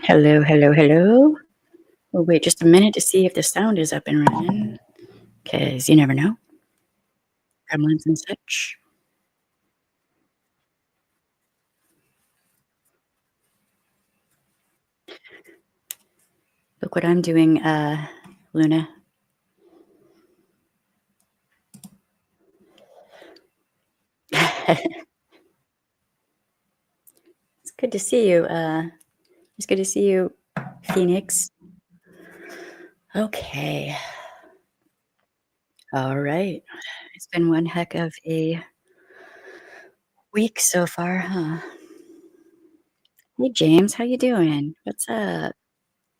Hello, hello, hello. We'll wait just a minute to see if the sound is up and running, because you never know. Gremlins and such. Look what I'm doing, Luna. It's good to see you. It's good to see you, Phoenix. Okay. All right. It's been one heck of a week so far, huh? Hey, James, how you doing? What's up?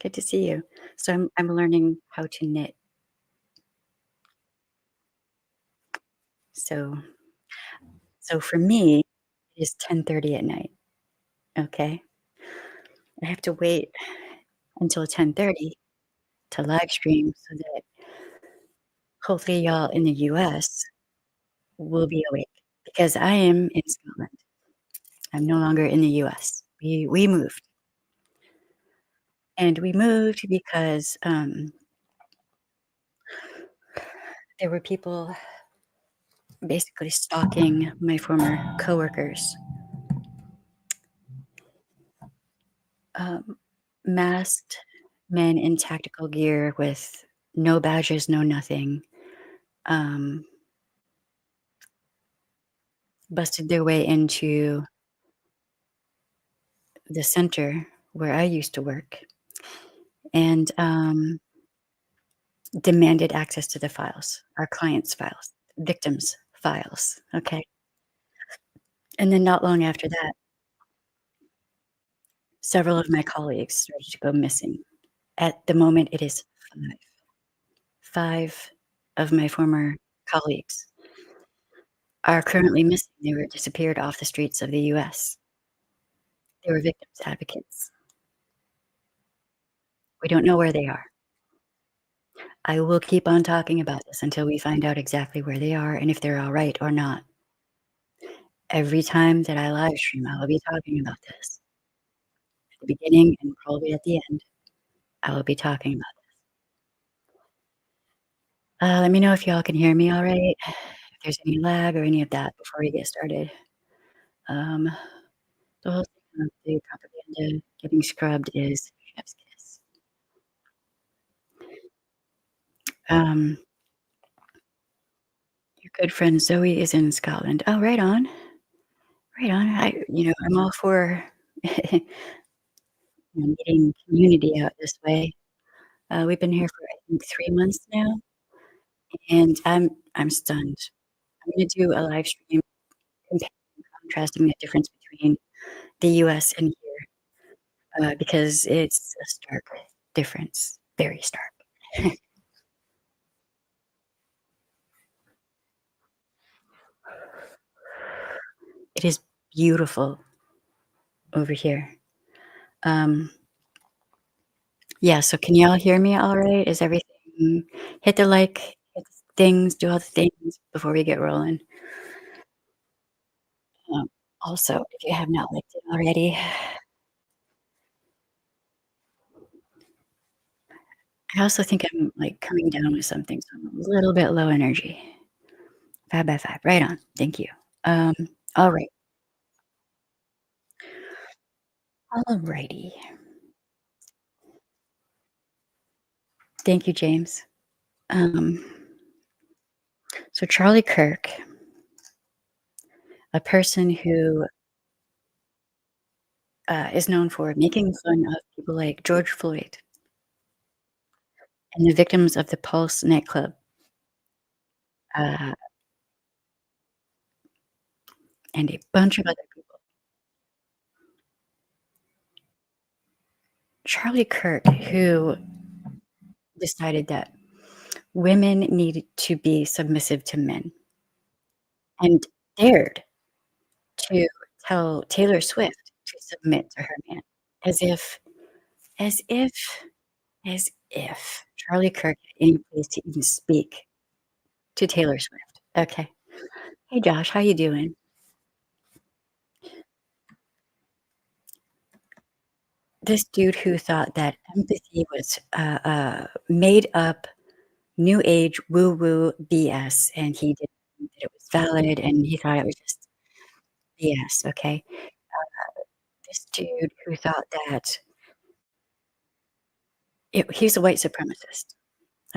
Good to see you. So I'm learning how to knit. So so for me, it is 10:30 at night. Okay. I have to wait until 10:30 to live stream so that hopefully y'all in the US will be awake because I am in Scotland. I'm no longer in the US. We moved, and we moved because, there were people basically stalking my former coworkers, um, masked men in tactical gear with no badges, no nothing, um, busted their way into the center where I used to work and, demanded access to the files, our clients' files, victims' files, okay? And then not long after that, several of my colleagues started to go missing. At the moment, it is 5. 5 of my former colleagues are currently missing. They were disappeared off the streets of the US. They were victims advocates. We don't know where they are. I will keep on talking about this until we find out exactly where they are and if they're alright or not. Every time that I live stream, I will be talking about this. At the beginning and probably at the end, I will be talking about this. Let me know if y'all can hear me all right, if there's any lag or any of that before we get started. Um, the whole thing of the propaganda getting scrubbed is chef's kiss. Um, your good friend Zoe is in Scotland. Oh, right on. Right on. I'm all for getting community out this way. We've been here for, I think, 3 months now, and I'm stunned. I'm gonna do a live stream comparing and contrasting the difference between the US and here, because it's a stark difference, very stark. It is beautiful over here. Um, yeah, so can y'all hear me all right? Is everything hit the like, hit the things, do all the things before we get rolling. Um, also, if you have not liked it already, I also think I'm, like, coming down with something, so I'm a little bit low energy. 5 by 5, right on, thank you. Um, alright, alrighty. Thank you, James. Um, so Charlie Kirk, a person who, is known for making fun of people like George Floyd and the victims of the Pulse nightclub, uh, and a bunch of other people. Charlie Kirk, who decided that women needed to be submissive to men and dared to tell Taylor Swift to submit to her man, as if as if as if Charlie Kirk had any place to even speak to Taylor Swift. Okay. Hey, Josh, how you doing? This dude who thought that empathy was, made up, new age, woo-woo BS, and he didn't think that it was valid, and he thought it was just BS, okay? This dude who thought that he's a white supremacist,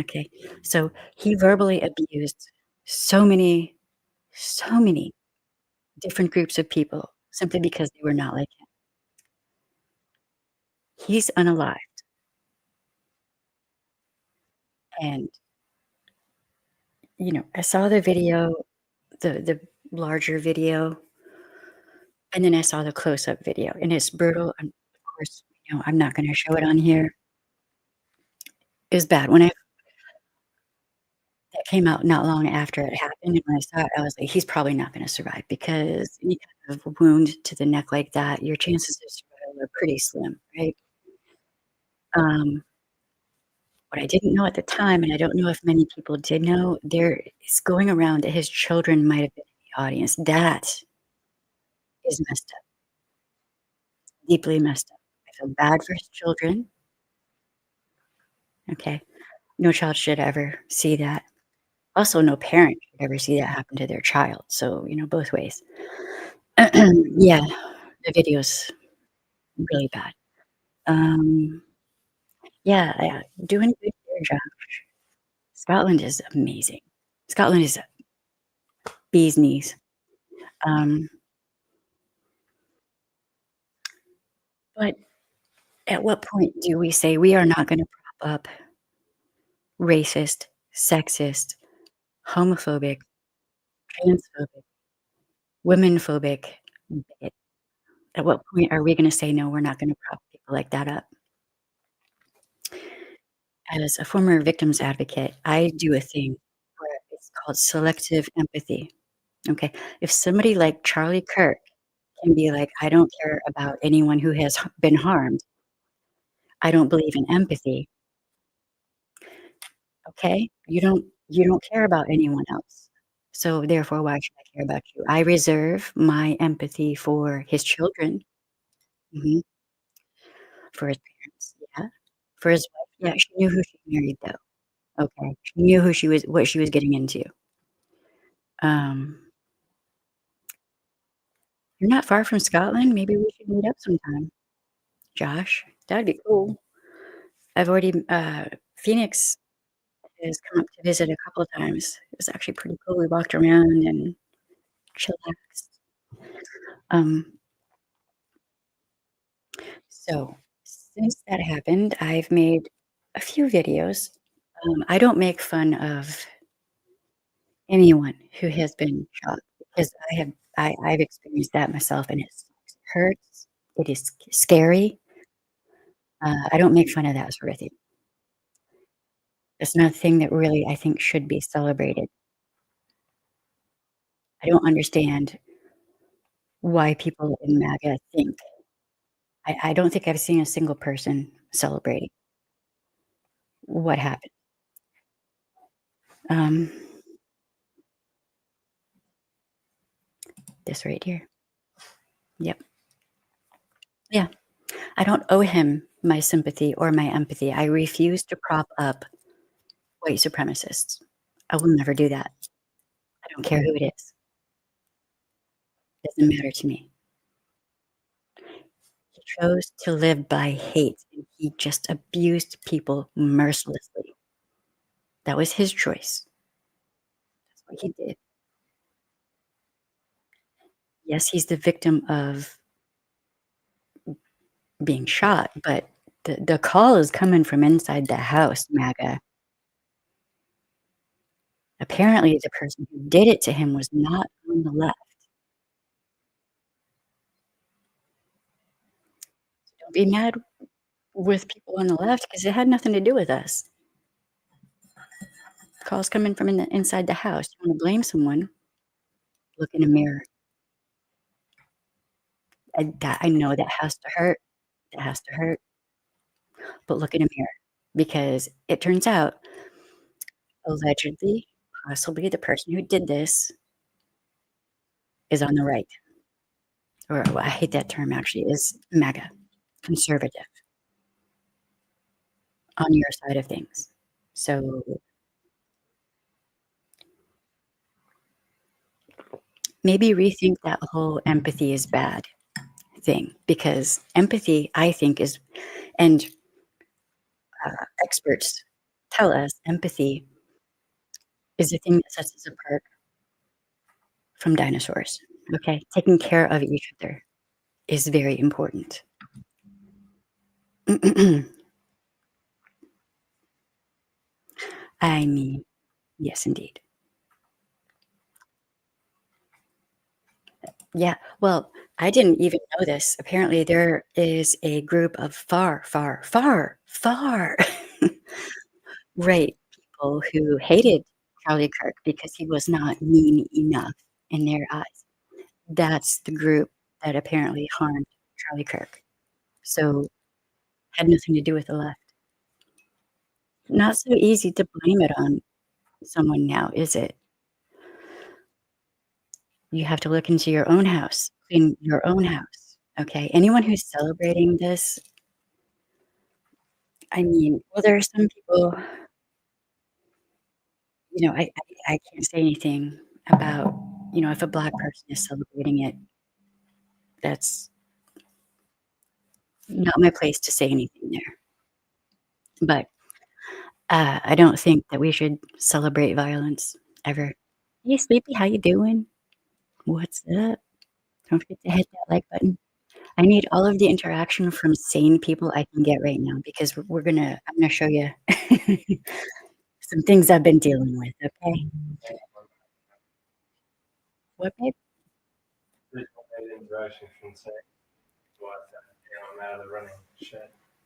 okay? So, he verbally abused so many, so many different groups of people simply because they were not like him. He's unalived, and, I saw the video, the larger video, and then I saw the close-up video, and it's brutal, and, of course, I'm not gonna show it on here. It was bad. When I That came out not long after it happened, and when I saw it, I was like, "He's probably not gonna survive," because any kind of wound to the neck like that, your chances of survival are pretty slim, right? Um, what I didn't know at the time, and I don't know if many people did know, there is going around that his children might have been in the audience. That is messed up, deeply messed up. I feel bad for his children, okay? No child should ever see that. Also, no parent should ever see that happen to their child, so, both ways. Yeah, the video's really bad. Um, yeah, doing good here, Josh. Scotland is amazing. Scotland is bee's knees. Um, but at what point do we say we are not gonna prop up racist, sexist, homophobic, transphobic, women-phobic bigot? At what point are we gonna say, "No, we're not gonna prop people like that up?" As a former victims advocate, I do a thing where it's called selective empathy, okay? If somebody like Charlie Kirk can be like, "I don't care about anyone who has been harmed. I don't believe in empathy." Okay? You don't care about anyone else. So, therefore, why should I care about you? I reserve my empathy for his children. Mhm. For his parents, yeah. For his wife, yeah, she knew who she married, though, okay? She knew who she was what she was getting into. Um, you're not far from Scotland, maybe we should meet up sometime, Josh. That'd be cool. I've already Phoenix has come up to visit a couple of times. It was actually pretty cool. We walked around and chillaxed. Um, so since that happened, I've made a few videos. I don't make fun of anyone who has been shot because I've experienced that myself, and it hurts. It is scary. I don't make fun of that sort of thing. It's not a thing that really I think should be celebrated. I don't understand why people in MAGA think I don't think I've seen a single person celebrating what happened. Um, this right here. Yep. Yeah. I don't owe him my sympathy or my empathy. I refuse to prop up white supremacists. I will never do that. I don't care who it is. Doesn't matter to me. He chose to live by hate, and he just abused people mercilessly. That was his choice. That's what he did. Yes, he's the victim of being shot, but the call is coming from inside the house, MAGA. Apparently, the person who did it to him was not on the left. Don't be mad with people on the left because it had nothing to do with us. Call's coming from inside the house. You wanna blame someone, look in a mirror. I know that has to hurt. That has to hurt, but look in a mirror because it turns out, allegedly, possibly the person who did this is on the right, or well, I hate that term actually, is MAGA, conservative. on your side of things. So, maybe rethink that whole empathy is bad thing, because empathy, I think, is and, experts tell us empathy is the thing that sets us apart from dinosaurs, okay? Taking care of each other is very important. I mean, yes, indeed. Yeah, well, I didn't even know this. Apparently, there is a group of far, far, far, far right people who hated Charlie Kirk because he was not mean enough in their eyes. That's the group that apparently harmed Charlie Kirk. So, had nothing to do with the left. Not so easy to blame it on someone now, is it? You have to look into your own house, clean your own house, okay? Anyone who's celebrating this, I mean, well, there are some people, I can't say anything about, if a black person is celebrating it, that's not my place to say anything there. But, I don't think that we should celebrate violence ever. "Hey, Sleepy, how you doing? What's up? Don't forget to hit that like button." I need all of the interaction from sane people I can get right now because I'm gonna show you some things I've been dealing with, okay? What, babe?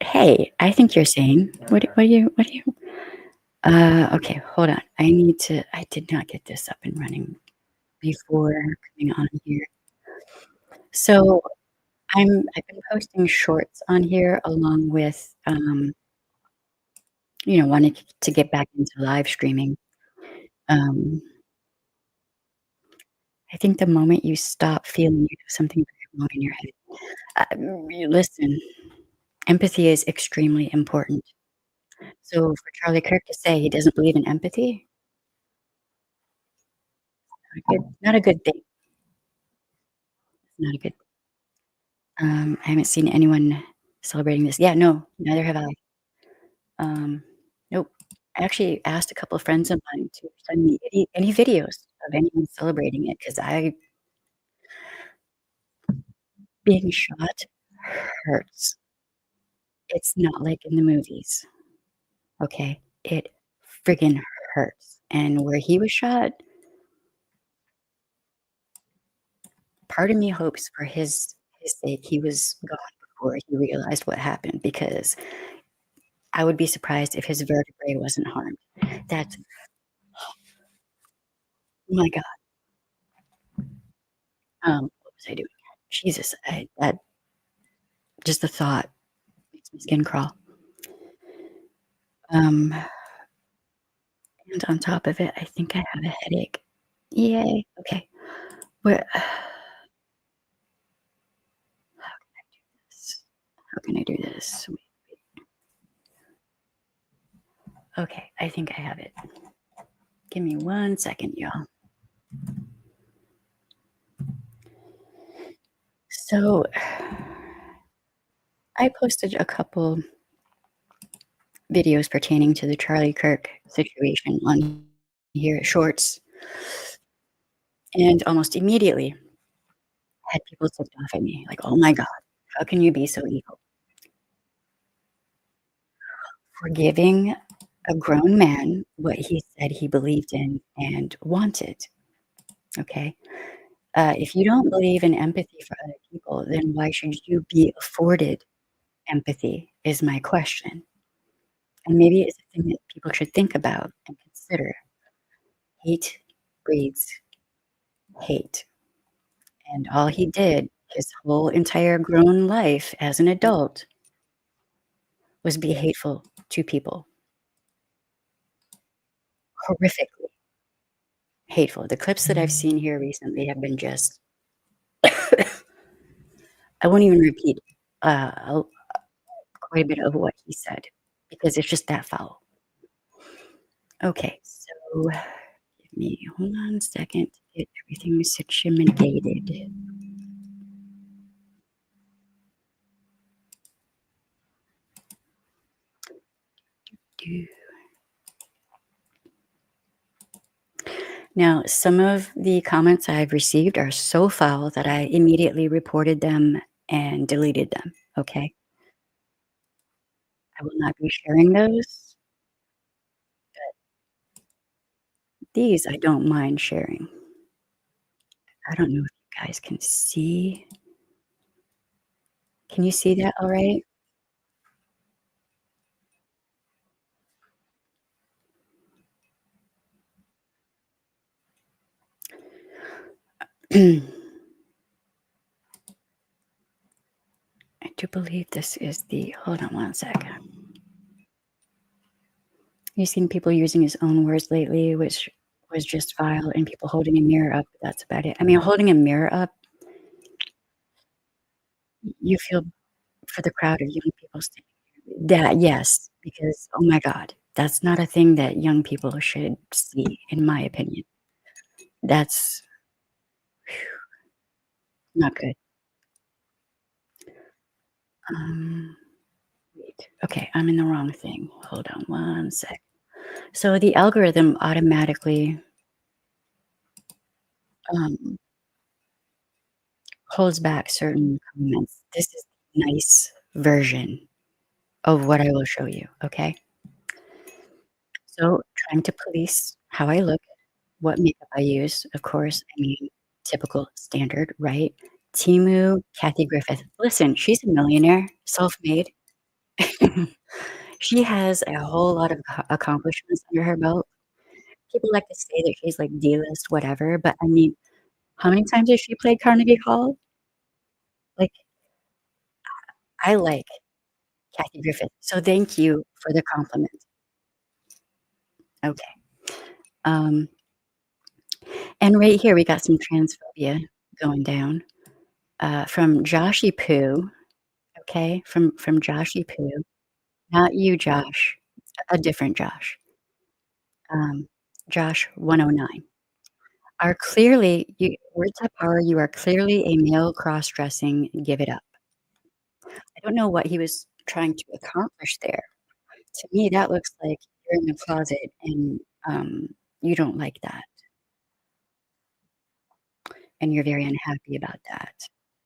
Hey, I think you're sane. Okay, hold on. I did not get this up and running before coming on here. So, I've been posting shorts on here along with, wanting to get back into live streaming. Um, I think the moment you stop feeling you have something very wrong in your head, listen, empathy is extremely important. So for Charlie Kirk to say he doesn't believe in empathy, not a good thing. Not a good I haven't seen anyone celebrating this. Yeah, no, neither have I. Um, nope. I actually asked a couple of friends of mine to send me any videos of anyone celebrating it because I being shot hurts. It's not like in the movies, okay? It friggin' hurts, and where he was shot, part of me hopes for his sake he was gone before he realized what happened because I would be surprised if his vertebrae wasn't harmed. That's oh my god, what was I doing? Jesus, I that just the thought makes my skin crawl. Um, and on top of it, I think I have a headache. Yay, okay. Where how can I do this? Okay, I think I have it. Give me 1 second, y'all. So, I posted a couple videos pertaining to the Charlie Kirk situation on here at Shorts, and almost immediately had people ticked off at me, like, "Oh my god, how can you be so evil?" For giving a grown man what he said he believed in and wanted, okay? If you don't believe in empathy for other people, then why should you be afforded empathy is my question, and maybe it's a thing that people should think about and consider. Hate breeds hate, and all he did his whole entire grown life as an adult was be hateful to people, horrifically hateful. The clips that I've seen here recently have been just I won't even repeat, quite a bit of what he said because it's just that foul. Okay, so give me hold on a second to get everything situated. Do Now, some of the comments I've received are so foul that I immediately reported them and deleted them, okay? I will not be sharing those. These I don't mind sharing. I don't know if you guys can see. Can you see that all right? I do believe this is the hold on one second. You've seen people using his own words lately, which was just vile, and people holding a mirror up, that's about it. I mean, holding a mirror up, you feel for the crowd of young people standing there. That yes, because, oh my god, that's not a thing that young people should see, in my opinion. That's not good. Um, wait, okay, I'm in the wrong thing. Hold on one sec. So the algorithm automatically, um, holds back certain comments. This is the nice version of what I will show you, okay? So, trying to police how I look, what makeup I use, of course, I mean, typical standard, right? Temu, Kathy Griffith. Listen, she's a millionaire, self-made. She has a whole lot of accomplishments under her belt. People like to say that she's, like, D-list, whatever, but, I mean, how many times has she played Carnegie Hall? Like, I like Kathy Griffith, so thank you for the compliment. Okay, um, and right here, we got some transphobia going down, from Joshy Poo, okay? From Joshy Poo, not you, Josh, a different Josh, Josh 109. Are clearly you words have power, you are clearly a male cross-dressing, give it up. I don't know what he was trying to accomplish there. To me, that looks like you're in the closet and, you don't like that, and you're very unhappy about that.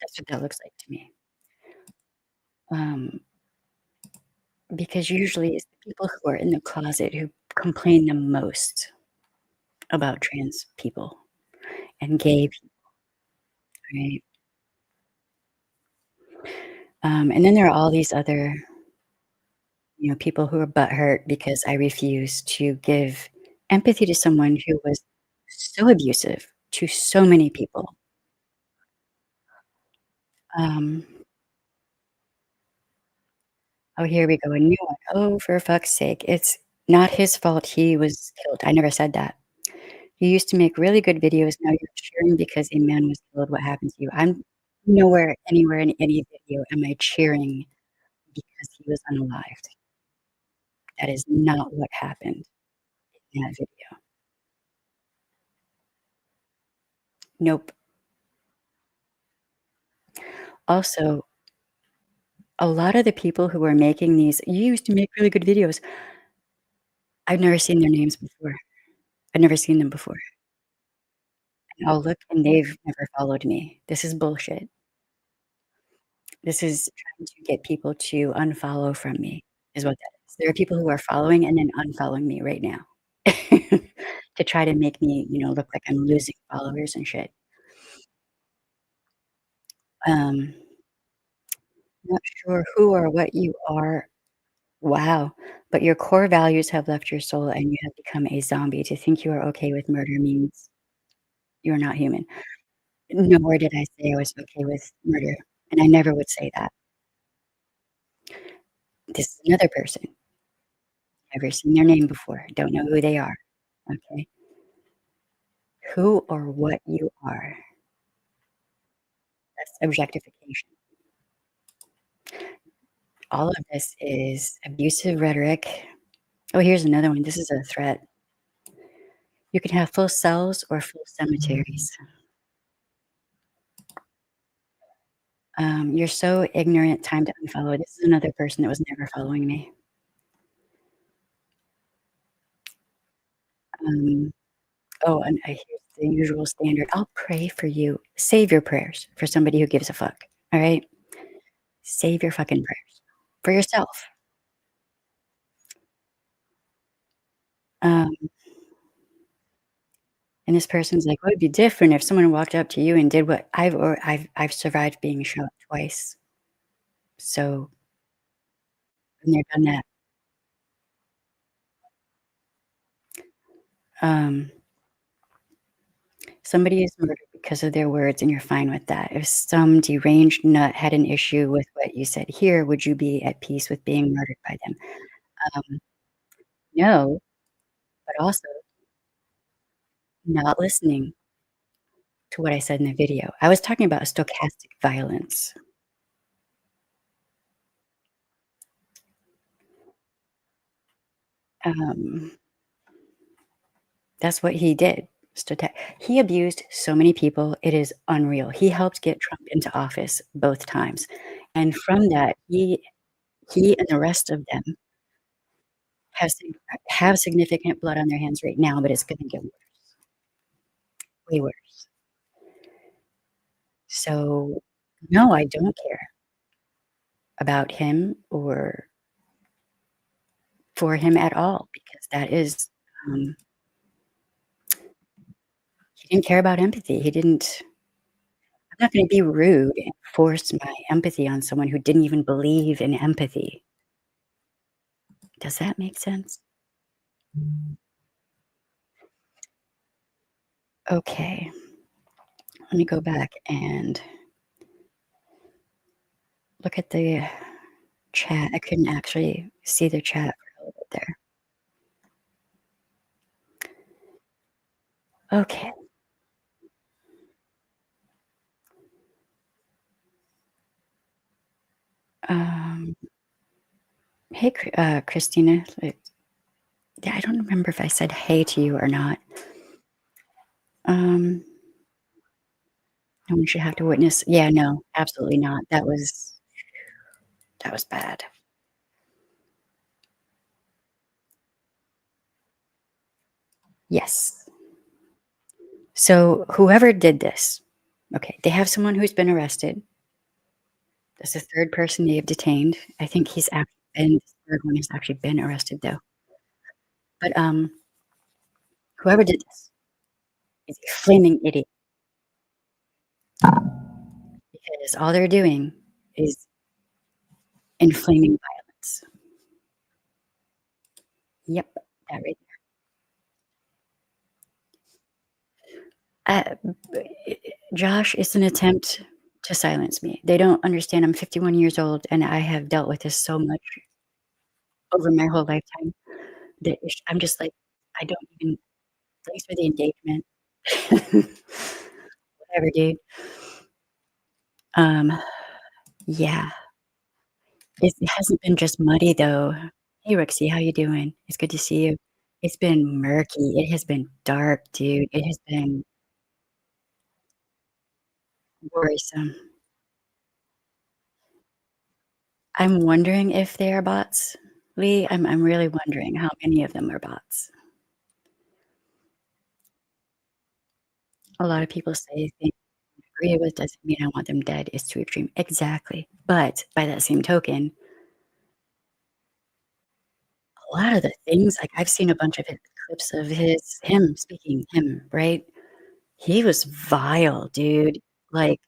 That's what that looks like to me. Um, because usually it's the people who are in the closet who complain the most about trans people and gay people, right? And then there are all these other, people who are butthurt because I refuse to give empathy to someone who was so abusive to so many people. Um, oh, here we go, a new one. Oh, for fuck's sake. It's not his fault he was killed. I never said that. You used to make really good videos. Now you're cheering because a man was killed. What happened to you? I'm nowhere, anywhere in any video am I cheering because he was unalived. That is not what happened in that video. Nope. Also, a lot of the people who are making these "You used to make really good videos." I've never seen their names before. I've never seen them before. And I'll look and they've never followed me. This is bullshit. This is trying to get people to unfollow from me, is what that is. There are people who are following and then unfollowing me right now to try to make me, look like I'm losing followers and shit. Um, not sure who or what you are. Wow. But your core values have left your soul and you have become a zombie. To think you are okay with murder means you're not human. Nor did I say I was okay with murder, and I never would say that. This is another person. Never seen their name before, don't know who they are, okay? Who or what you are, that's objectification. All of this is abusive rhetoric. Oh, here's another one. This is a threat. You can have full cells or full cemeteries. You're so ignorant, time to unfollow. This is another person that was never following me. Um, oh, and here's the usual standard. I'll pray for you. Save your prayers for somebody who gives a fuck. All right? Save your fucking prayers for yourself. Um, and this person's like, "What would be different if someone walked up to you and did what I've survived being shot twice." So, been there, done that. Um, somebody is murdered because of their words, and you're fine with that. If some deranged nut had an issue with what you said here, would you be at peace with being murdered by them? Um, no, but also not listening to what I said in the video. I was talking about stochastic violence. Um, that's what he did. He abused so many people, it is unreal. He helped get Trump into office both times, and from that, he and the rest of them have sig have significant blood on their hands right now, but it's gonna get way worse. So, no, I don't care about him or for him at all because that is, um he didn't care about empathy. He didn't I'm not gonna be rude and force my empathy on someone who didn't even believe in empathy. Does that make sense? Okay, let me go back and look at the chat. I couldn't actually see the chat for a little bit there. Okay, um, hey, Christina, yeah, I don't remember if I said "Hey" to you or not. Um, no one should have to witness yeah, no, absolutely not. That was bad. Yes. So, whoever did this, okay, they have someone who's been arrested. That's the 3rd person they have detained. I think he's actually been the 3rd one has actually been arrested, though. But, whoever did this is a flaming idiot because all they're doing is inflaming violence. Yep, that right b Josh, it's an attempt to silence me. They don't understand I'm 51 years old, and I have dealt with this so much over my whole lifetime that I'm just like, I don't even thanks for the engagement. Whatever, dude. Um, yeah, it hasn't been just muddy, though. Hey, Rixie, how you doing? It's good to see you. It's been murky. It has been dark, dude. It has been worrisome. I'm wondering if they are bots, Lee. I'm really wondering how many of them are bots. A lot of people say things I agree with doesn't mean I want them dead. It's too extreme. Exactly. But by that same token, a lot of the things like, I've seen a bunch of clips of him speaking, right? He was vile, dude. Like,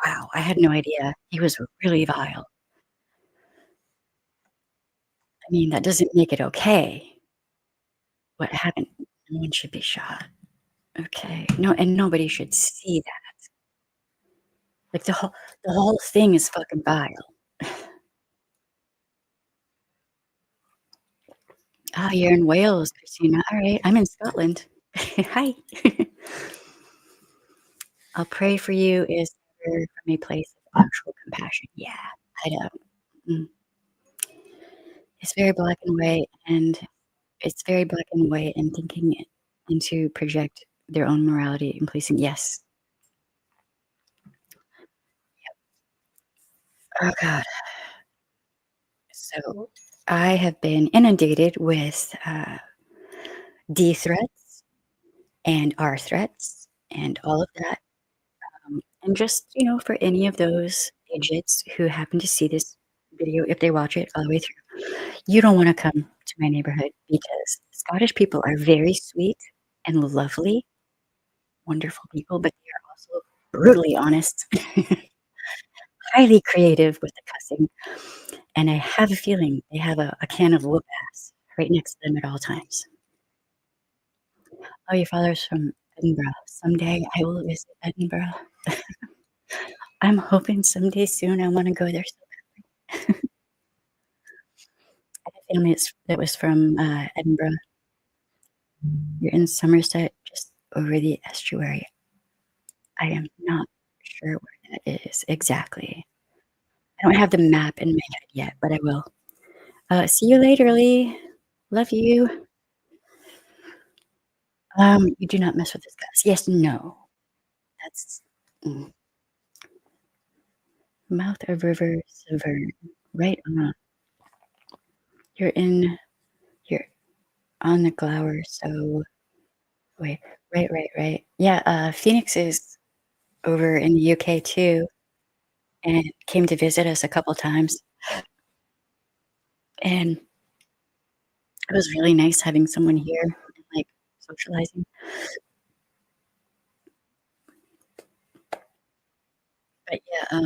wow, I had no idea. He was really vile. I mean, that doesn't make it okay. What happened? No one should be shot. Okay. No, and nobody should see that. Like, the whole thing is fucking vile. "Oh, you're in Wales, Christina. Alright, I'm in Scotland. Hi." "I'll pray for you is never from a place of actual compassion." Yeah, I don't. Mm. It's very black and white, and it's very black and white and thinking it and to project their own morality and policing. Yes. Oh god. So, I have been inundated with, D threats and R threats and all of that, and just, for any of those idiots who happen to see this video, if they watch it all the way through, you don't wanna come to my neighborhood because Scottish people are very sweet and lovely, wonderful people, but they are also brutally honest, highly creative with the cussing, and I have a feeling they have a can of whoop ass right next to them at all times. Oh, your father's from Edinburgh. Someday I will visit Edinburgh. I'm hoping someday soon I wanna go there so I have family that was from, Edinburgh. You're in Somerset, just over the estuary. I am not sure where that is exactly. I don't have the map in my head yet, but I will. See you later, Lee. Love you. You do not mess with this gas. Yes, no. That's mm. Mouth of River Severn. Right on. You're in you're on the Glower, so wait, right. Yeah, Phoenix is over in the UK too, and came to visit us a couple times, and it was really nice having someone here and, like, socializing. But yeah,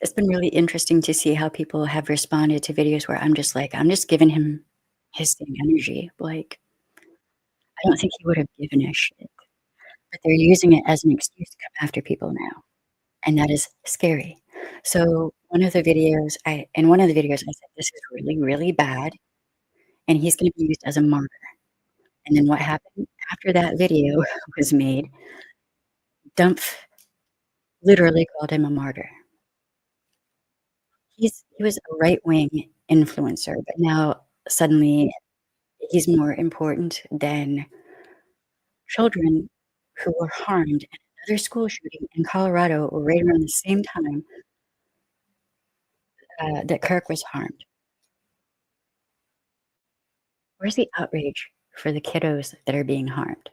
it's been really interesting to see how people have responded to videos where I'm just like, I'm just giving him his same energy, like, I don't think he would have given a shit, but they're using it as an excuse to come after people now, and that is scary. So, one of the videos, I said, "This is really, really bad, and he's gonna be used as a martyr." And then what happened after that video was made, Dumpf literally called him a martyr. He was a right-wing influencer, but now suddenly he's more important than children who were harmed in another school shooting in Colorado right around the same time, that Kirk was harmed. Where's the outrage for the kiddos that are being harmed?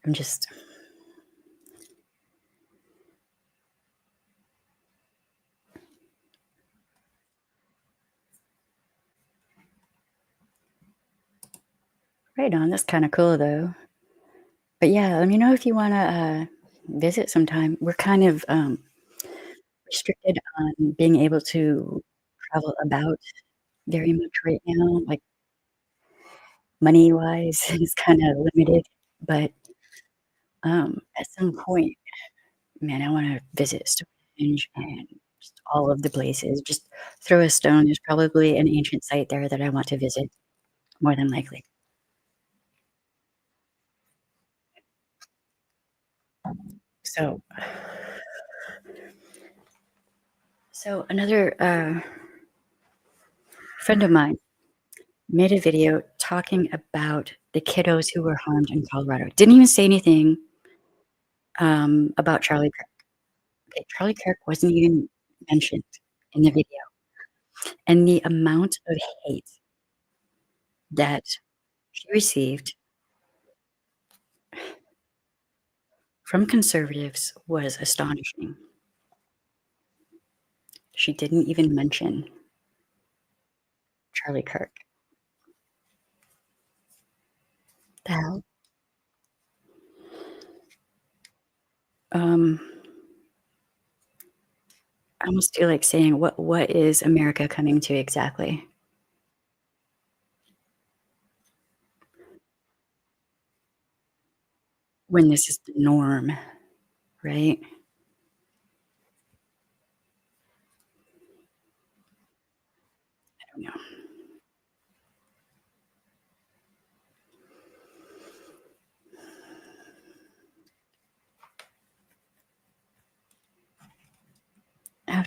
I'm just right on, that's kinda cool, though. But, yeah, let me know if you wanna, visit sometime. We're kind of, restricted on being able to travel about very much right now, like, money-wise is kinda limited, but, at some point, man, I wanna visit Stonehenge and just all of the places. Just throw a stone, there's probably an ancient site there that I want to visit, more than likely. So another, friend of mine made a video talking about the kiddos who were harmed in Colorado. Didn't even say anything, about Charlie Kirk. Okay, Charlie Kirk wasn't even mentioned in the video, and the amount of hate that she received from conservatives was astonishing. She didn't even mention Charlie Kirk. The hell? Um, I almost feel like saying, what is America coming to exactly? When this is the norm, right? I don't know.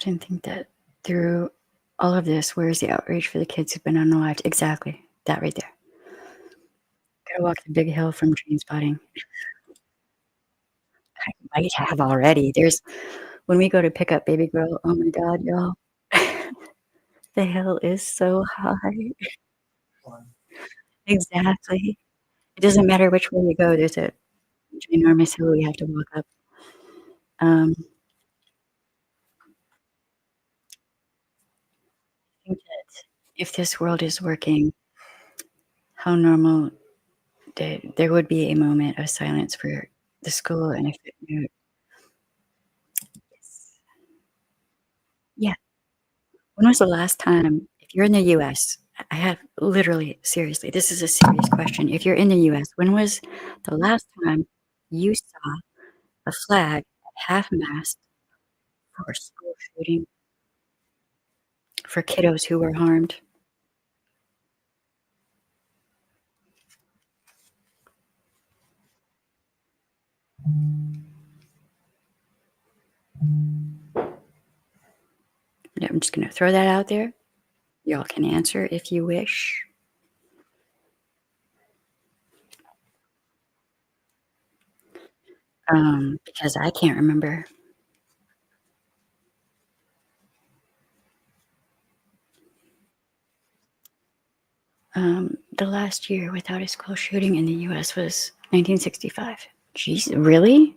often think that through all of this, where's the outrage for the kids who've been unalived? Exactly. That right there. Gotta walk the big hill from train spotting. I might have already. There's when we go to pick up baby girl, oh my god, y'all. The hill is so high. Exactly. It doesn't matter which way you go, there's a ginormous hill you have to walk up. I think that if this world is working, how normal there would be a moment of silence for the school and a footnote. Yeah. When was the last time if you're in the US, I have literally seriously, this is a serious question. If you're in the US, when was the last time you saw a flag at half-mast for a school shooting for kiddos who were harmed? I'm just gonna throw that out there. Y'all can answer if you wish. Because I can't remember. The last year without a school shooting in the US was 1965. Jeez, really?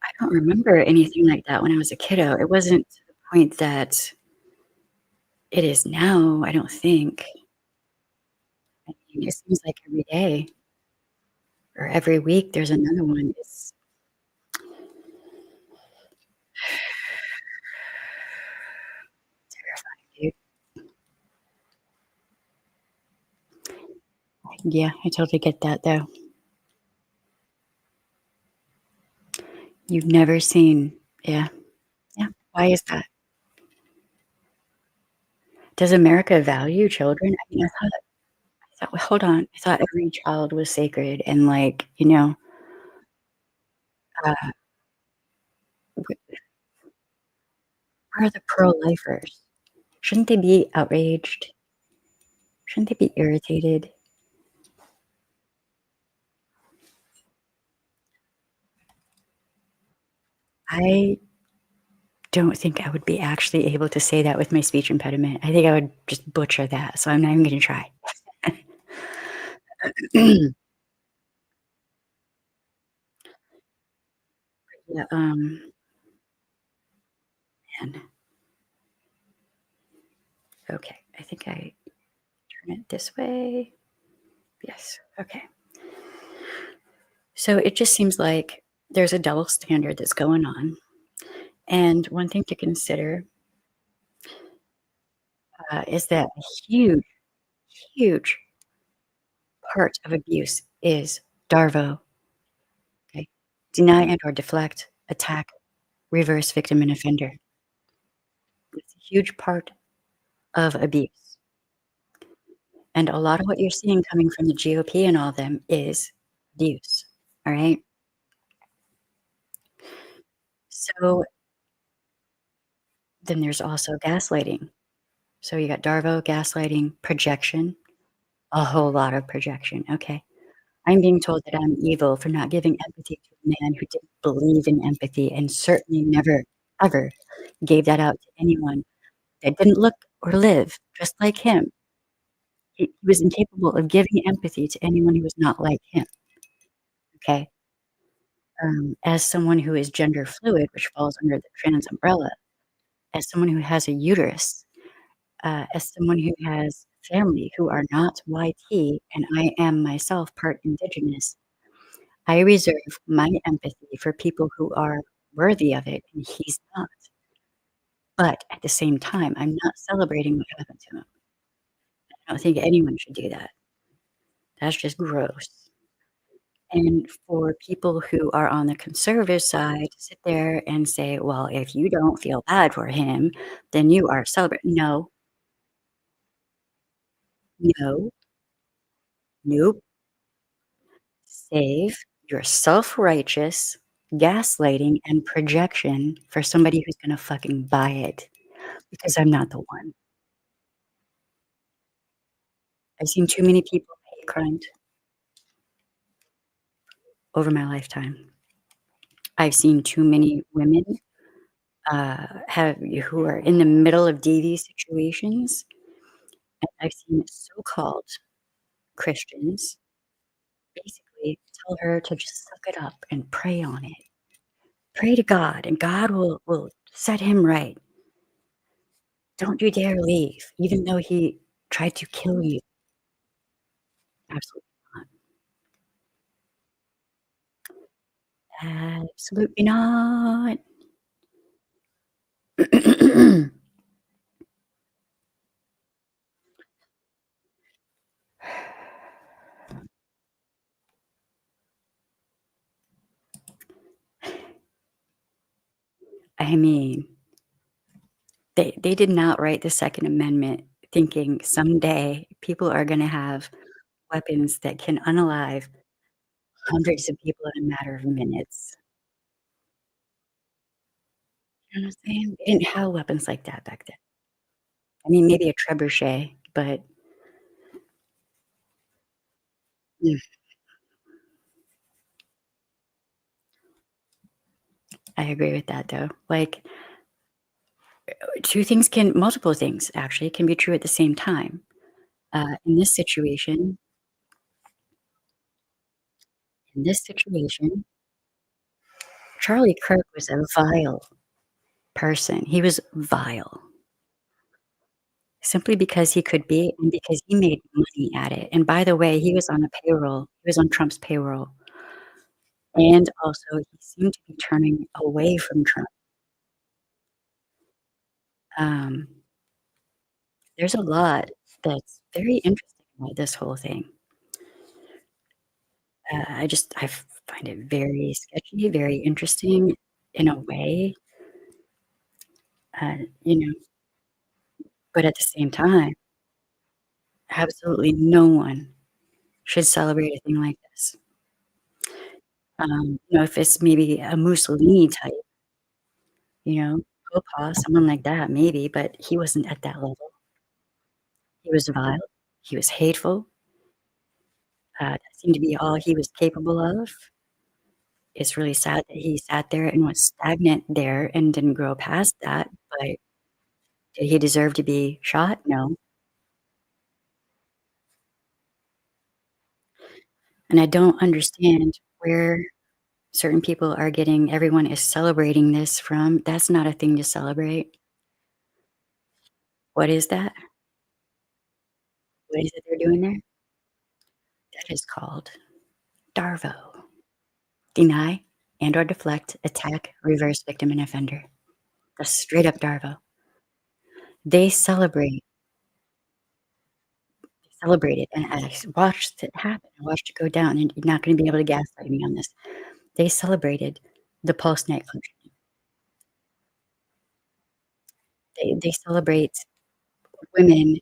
I don't remember anything like that when I was a kiddo. It wasn't to the point that it is now, I don't think. I mean, it seems like every day or every week there's another one. It's terrifying, dude. Yeah, I totally get that though. You've never seen, yeah, yeah. Why is that? Does America value children? I mean, I thought, well, hold on. I thought every child was sacred and like, uh, where are the pro-lifers? Shouldn't they be outraged? Shouldn't they be irritated? I don't think I would be actually able to say that with my speech impediment. I think I would just butcher that, so I'm not even gonna try. Yeah, man. Okay, I think I turn it this way. Yes, okay. So it just seems like there's a double standard that's going on, and one thing to consider, is that a huge, huge part of abuse is Darvo, okay? Deny and or deflect, attack, reverse victim and offender. It's a huge part of abuse. And a lot of what you're seeing coming from the GOP and all of them is abuse, all right? So then there's also gaslighting. So you got Darvo, gaslighting, projection, a whole lot of projection, okay? I'm being told that I'm evil for not giving empathy to a man who didn't believe in empathy and certainly never, ever gave that out to anyone that didn't look or live just like him. He was incapable of giving empathy to anyone who was not like him, okay? As someone who is gender fluid, which falls under the trans umbrella, as someone who has a uterus, as someone who has family who are not YT, and I am myself part indigenous, I reserve my empathy for people who are worthy of it, and he's not. But at the same time, I'm not celebrating what happened to him. I don't think anyone should do that. That's just gross. And for people who are on the conservative side to sit there and say, "Well, if you don't feel bad for him, then you are celebrating." No, no, nope. Save your self-righteous, gaslighting and projection for somebody who's gonna fucking buy it, because I'm not the one. I've seen too many people hate crimed over my lifetime. I've seen too many women, have who are in the middle of devious situations, and I've seen so-called Christians basically tell her to just suck it up and pray on it. Pray to God, and God will set him right. Don't you dare leave, even though he tried to kill you. Absolutely not. Absolutely not. I mean, they did not write the Second Amendment thinking someday people are gonna have weapons that can unalive hundreds of people in a matter of minutes. You know what I'm saying? They didn't have weapons like that back then. I mean, maybe a trebuchet, but mm, I agree with that though. Like, 2 things can multiple things actually can be true at the same time. In this situation, Charlie Kirk was a vile person. He was vile simply because he could be and because he made money at it. And by the way, he was on Trump's payroll, and also he seemed to be turning away from Trump. Um, there's a lot that's very interesting about this whole thing. I find it very sketchy, very interesting in a way, you know, but at the same time, absolutely no one should celebrate a thing like this. If it's maybe a Mussolini type, Popa, someone like that, maybe, but he wasn't at that level. He was vile, he was hateful, that seemed to be all he was capable of. It's really sad that he sat there and was stagnant there and didn't grow past that, but did he deserve to be shot? No, and I don't understand where certain people are getting everyone is celebrating this from. That's not a thing to celebrate. What is that? What is it they're doing there? That is called Darvo. Deny and/or deflect, attack, reverse victim and offender. That's straight up Darvo. They celebrate it, and I watched it happen. I watched it go down, and you're not gonna be able to gaslight me on this. They celebrated the pulse night functioning. They celebrate women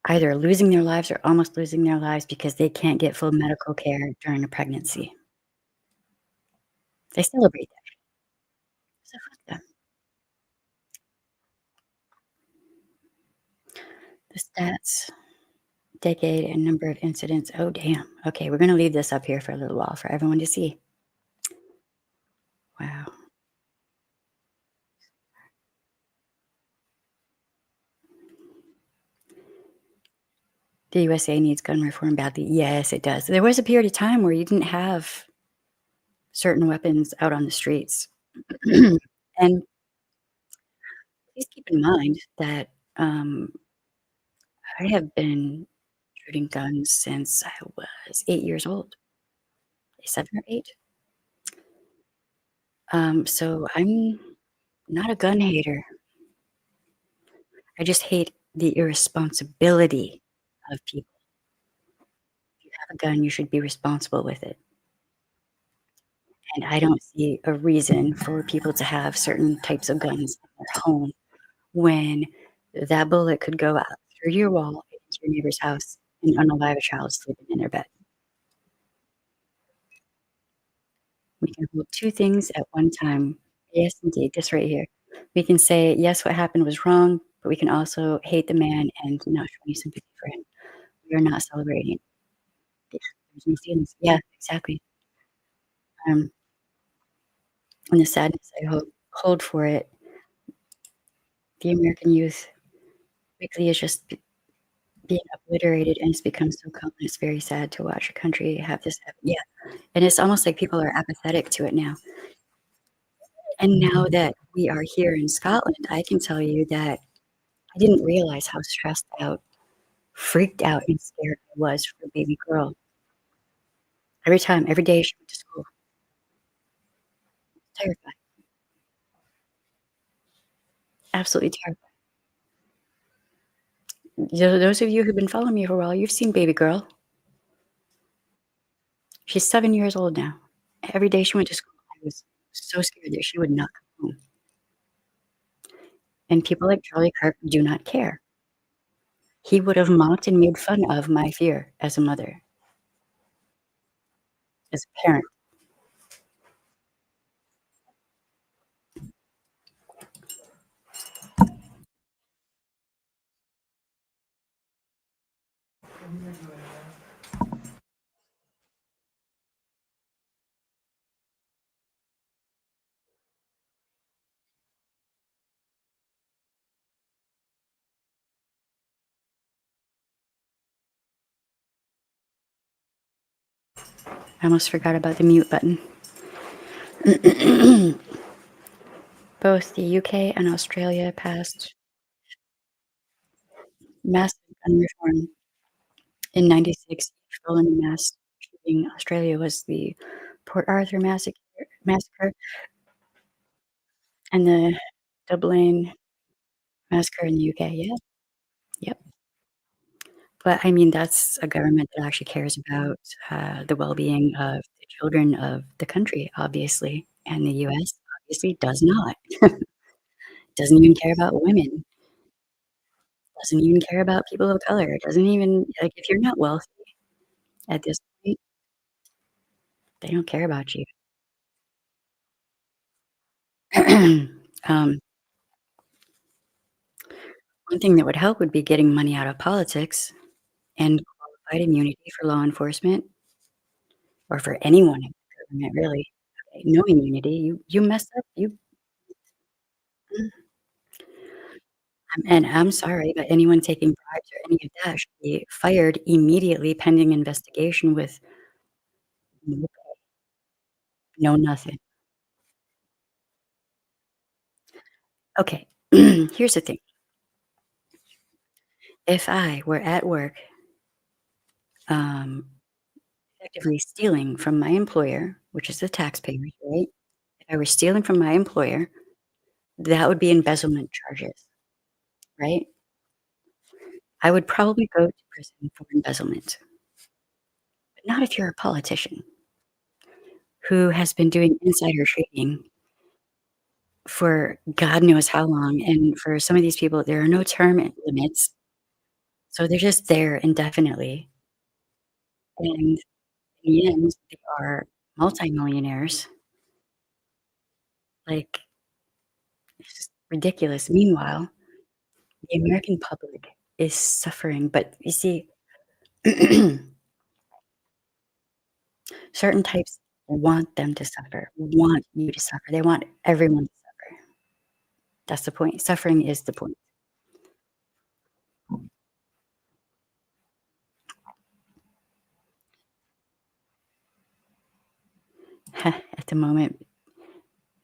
either losing their lives or almost losing their lives because they can't get full medical care during a pregnancy. They celebrate that. So fuck them. The stats, decade, and number of incidents. Oh, damn. Okay, we're gonna leave this up here for a little while for everyone to see. Wow. The USA needs gun reform badly. Yes, it does. There was a period of time where you didn't have certain weapons out on the streets. And please keep in mind that, I have been shooting guns since I was 8 years old, 7 or 8. So I'm not a gun hater. I just hate the irresponsibility of people. If you have a gun, you should be responsible with it. And I don't see a reason for people to have certain types of guns in their home when that bullet could go out through your wall into your neighbor's house and unalive a child sleeping in their bed. We can hold 2 things at one time. Yes, indeed, this right here. We can say, "Yes, what happened was wrong," but we can also hate the man and not show any sympathy for him. We are not celebrating. Yeah, there's no feelings. Yeah, exactly. Um, and the sadness I hold for it, the American youth quickly is just being obliterated, and it's become so common, it's very sad to watch a country have this happen. Yeah, and it's almost like people are apathetic to it now. And now that we are here in Scotland, I can tell you that I didn't realize how stressed out, freaked out, and scared I was for baby girl. Every day she went to school, terrified, absolutely terrified. Those of you who've been following me for a while, you've seen baby girl. She's 7 years old now. Every day she went to school, I was so scared that she would not come home, and people like Charlie Kirk do not care. He would have mocked and made fun of my fear as a mother, as a parent. I almost forgot about the mute button. Both the UK and Australia passed massive gun reform in '96. Each felony mass shooting. Australia was the Port Arthur massacre and the Dublin massacre in the UK. Yeah, yep. But, I mean, that's a government that actually cares about, the well-being of the children of the country, obviously, and the US obviously does not. Doesn't even care about women, doesn't even care about people of color, doesn't even like, if you're not wealthy at this point, they don't care about you. Um, one thing that would help would be getting money out of politics and qualified immunity for law enforcement or for anyone in government, really. Okay, no immunity, you mess up, you and I'm sorry, but anyone taking bribes or any of that should be fired immediately pending investigation with no no nothing. Okay, here's the thing. If I were at work, um, effectively stealing from my employer, which is the taxpayers, right? If I were stealing from my employer, that would be embezzlement charges, right? I would probably go to prison for embezzlement, but not if you're a politician who has been doing insider trading for God knows how long, and for some of these people, there are no term limits, so they're just there indefinitely, and in the end, they are multimillionaires, like, it's just ridiculous. Meanwhile, the American public is suffering, but you see, certain types want them to suffer, want you to suffer, they want everyone to suffer. That's the point. Suffering is the point. At the moment,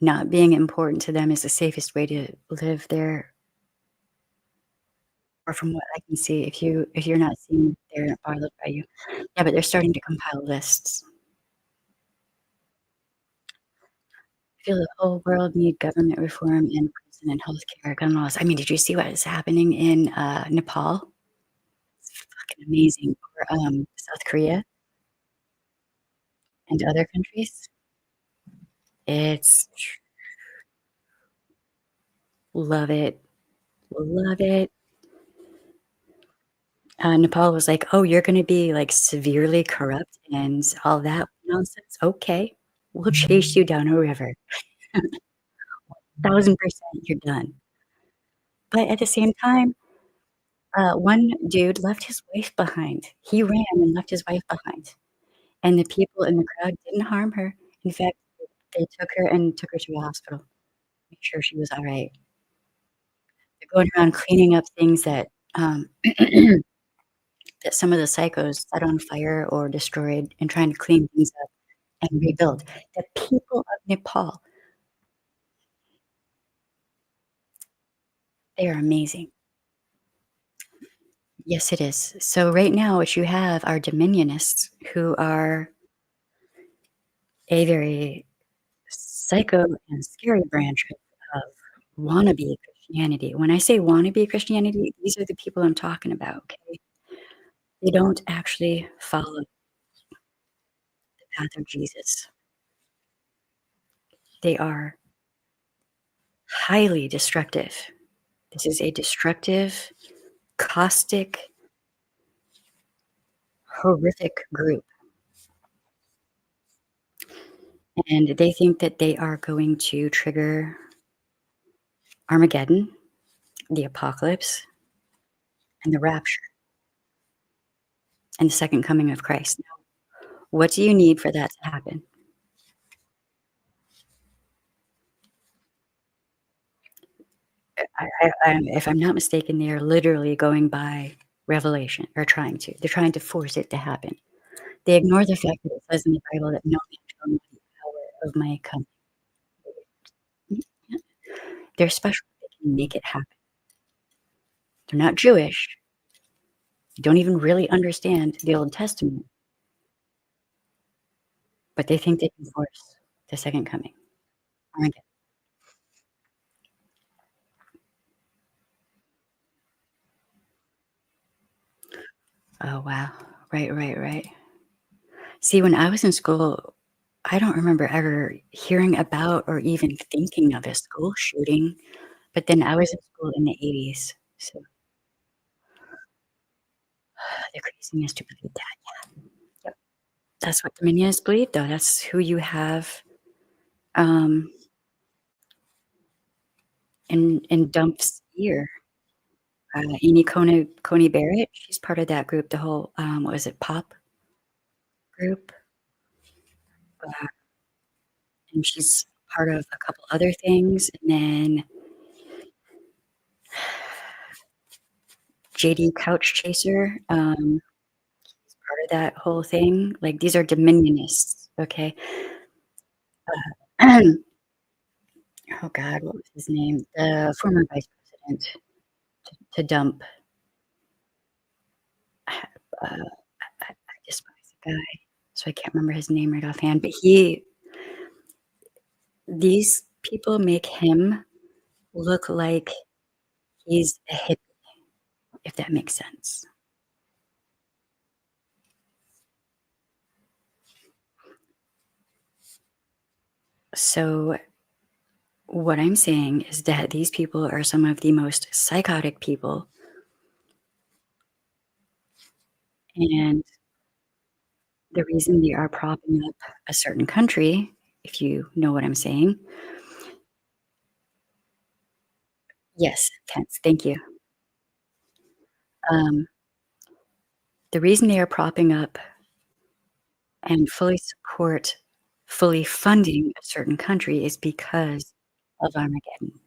not being important to them is the safest way to live there, or from what I can see, if you're not seeing it, they're not bothered by you. Yeah, but they're starting to compile lists. I feel the whole world need government reform and prison and healthcare, gun laws. I mean, did you see what is happening in, Nepal? It's fucking amazing. Or, South Korea and other countries. It's love it, love it. Nepal was like, "Oh, you're gonna be, like, severely corrupt and all that nonsense? Okay. will chase you down a river. 1,000% you're done. But at the same time, one dude left his wife behind. He ran and left his wife behind, and the people in the crowd didn't harm her. In fact, they took her to a hospital, make sure she was alright. They're going around cleaning up things that some of the psychos set on fire or destroyed and trying to clean things up and rebuild. The people of Nepal, they are amazing. Yes, it is. So right now, what you have are dominionists who are a very psycho and scary branch of wannabe Christianity. When I say wannabe Christianity, these are the people I'm talking about, okay? They don't actually follow the path of Jesus. They are highly destructive. This is a destructive, caustic, horrific group, and they think that they are going to trigger Armageddon, the apocalypse, and the rapture, and the second coming of Christ. Now, what do you need for that to happen? If I'm not mistaken, they are literally going by revelation or trying to. They're trying to force it to happen. They ignore the fact that it says in the Bible that no man shall know the hour of my coming. Yeah, they're special. They can make it happen. They're not Jewish. They don't even really understand the Old Testament, but they think they can force the second coming. Armageddon. Oh, wow. Right, right, right. See, when I was in school, I don't remember ever hearing about or even thinking of a school shooting, but then I was in school in the '80s, so the craziness to believe that. Yep. That's what Dominions believe, though. That's who you have, um, in Dump's ear. Amy Coney Barrett, she's part of that group, the whole, what was it, pop group? Uh, and she's part of a couple other things, and then JD Couch Chaser, part of that whole thing. Like, these are dominionists, okay? Oh god, what was his name? The former vice president to Dump. I despise the guy, so I can't remember his name right offhand, but these people make him look like he's a hippie, if that makes sense. So, what I'm saying is that these people are some of the most psychotic people, and the reason they are propping up a certain country, if you know what I'm saying. Yes, tense, thank you. Um, the reason they are propping up and fully funding a certain country is because of Armageddon.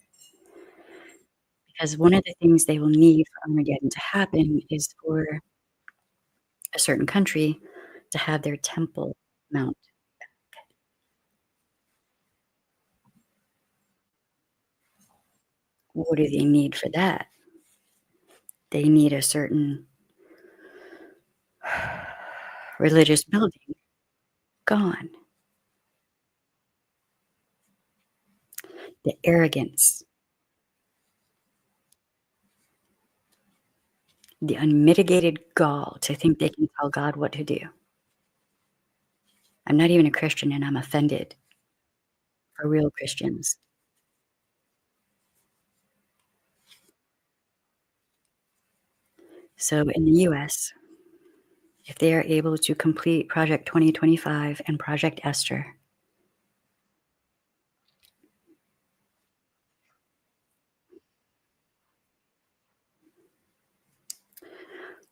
Because one of the things they will need for Armageddon to happen is for a certain country to have their temple mount. What do they need for that? They need a certain religious building gone. The arrogance, the unmitigated gall to think they can tell God what to do. I'm not even a Christian and I'm offended for real Christians. So in the US, if they are able to complete Project 2025 and Project Esther,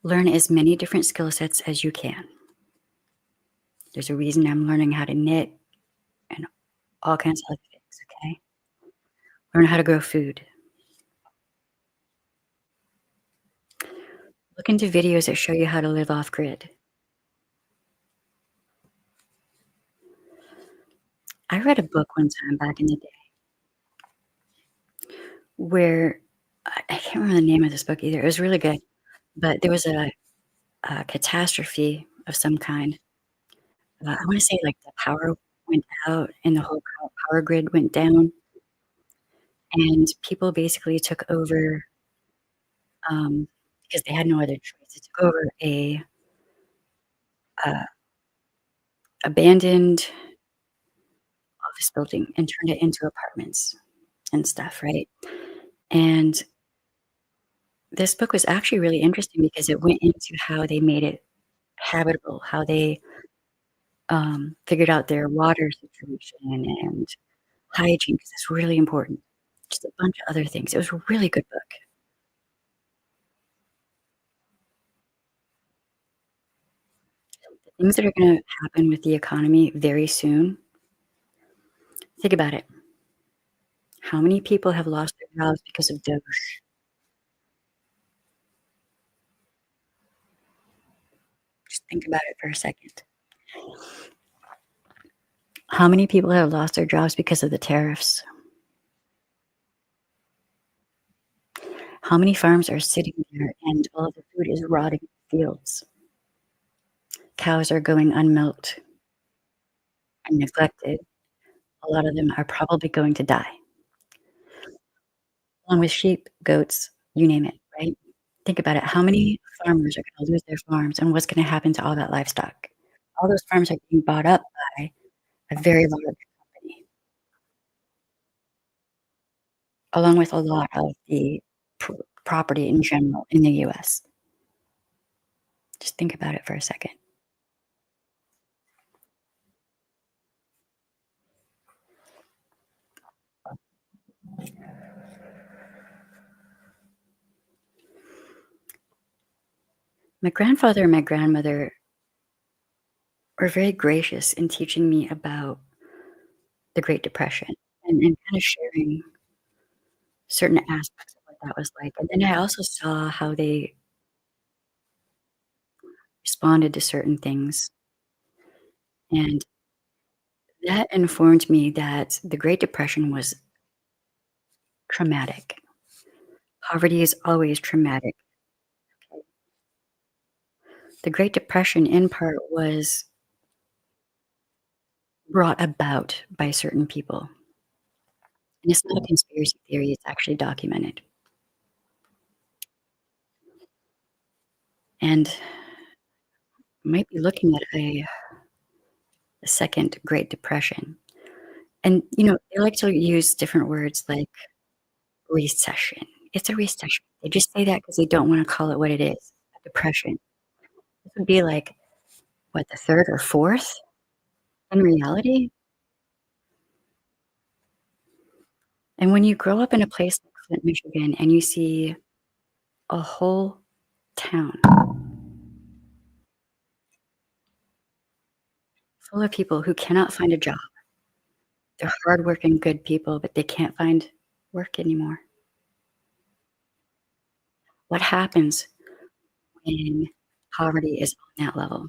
Learn as many different skill sets as you can. There's a reason I'm learning how to knit and all kinds of other things, okay? Learn how to grow food. Look into videos that show you how to live off grid. I read a book one time back in the day where I can't remember the name of this book either. It was really good, but there was a catastrophe of some kind. I wanna say, like, the power went out and the whole power grid went down, and people basically took over, because they had no other choice. They took over a, uh, abandoned office building and turned it into apartments and stuff, right? And this book was actually really interesting because it went into how they made it habitable, how they, figured out their water situation and hygiene, because it's really important. Just a bunch of other things. It was a really good book. Things that are gonna happen with the economy very soon, think about it. How many people have lost their jobs because of Doge? Just think about it for a second. How many people have lost their jobs because of the tariffs? How many farms are sitting there and all of the food is rotting in the fields? Cows are going unmilked and neglected. A lot of them are probably going to die, along with sheep, goats, you name it, right? Think about it. How many farmers are gonna lose their farms, and what's gonna happen to all that livestock? All those farms are being bought up by a very large company, along with a lot of the property in general in the US. Just think about it for a second. My grandfather and my grandmother were very gracious in teaching me about the Great Depression and kinda sharing certain aspects of what that was like, and then I also saw how they responded to certain things, and that informed me that the Great Depression was traumatic. Poverty is always traumatic. The Great Depression, in part, was brought about by certain people, and it's not a conspiracy theory, it's actually documented, and might be looking at a second Great Depression, and, they like to use different words like recession. It's a recession. They just say that because they don't wanna call it what it is, a depression. This would be like, what, the 3rd or 4th in reality? And when you grow up in a place like Flint, Michigan, and you see a whole town full of people who cannot find a job, they're hardworking, good people, but they can't find work anymore. What happens when poverty is on that level?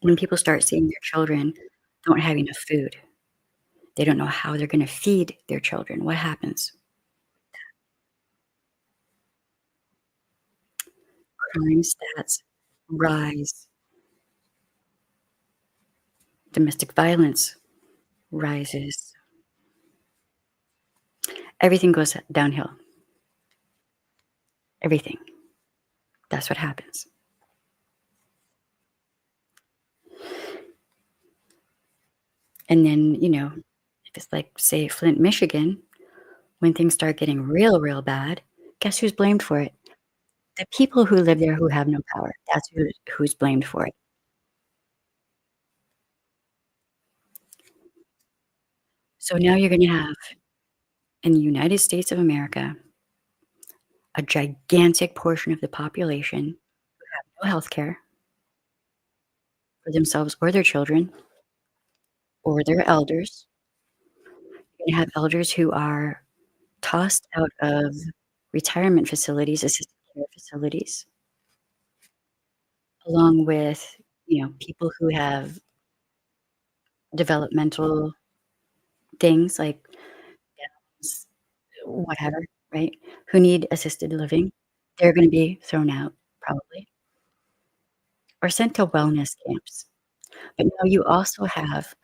When people start seeing their children don't have enough food, they don't know how they're gonna feed their children. What happens? Crime stats rise, domestic violence rises, everything goes downhill, everything. That's what happens. And then, if it's like, say, Flint, Michigan, when things start getting real, real bad, guess who's blamed for it? The people who live there who have no power. That's who's blamed for it. So now you're gonna have in the United States of America a gigantic portion of the population no health care for themselves or their children or their elders. You're gonna have elders who are tossed out of retirement facilities, assisted care facilities, along with, people who have developmental things like Downs, whatever, right? Who need assisted living. They're gonna be thrown out probably or sent to wellness camps. But now you also have,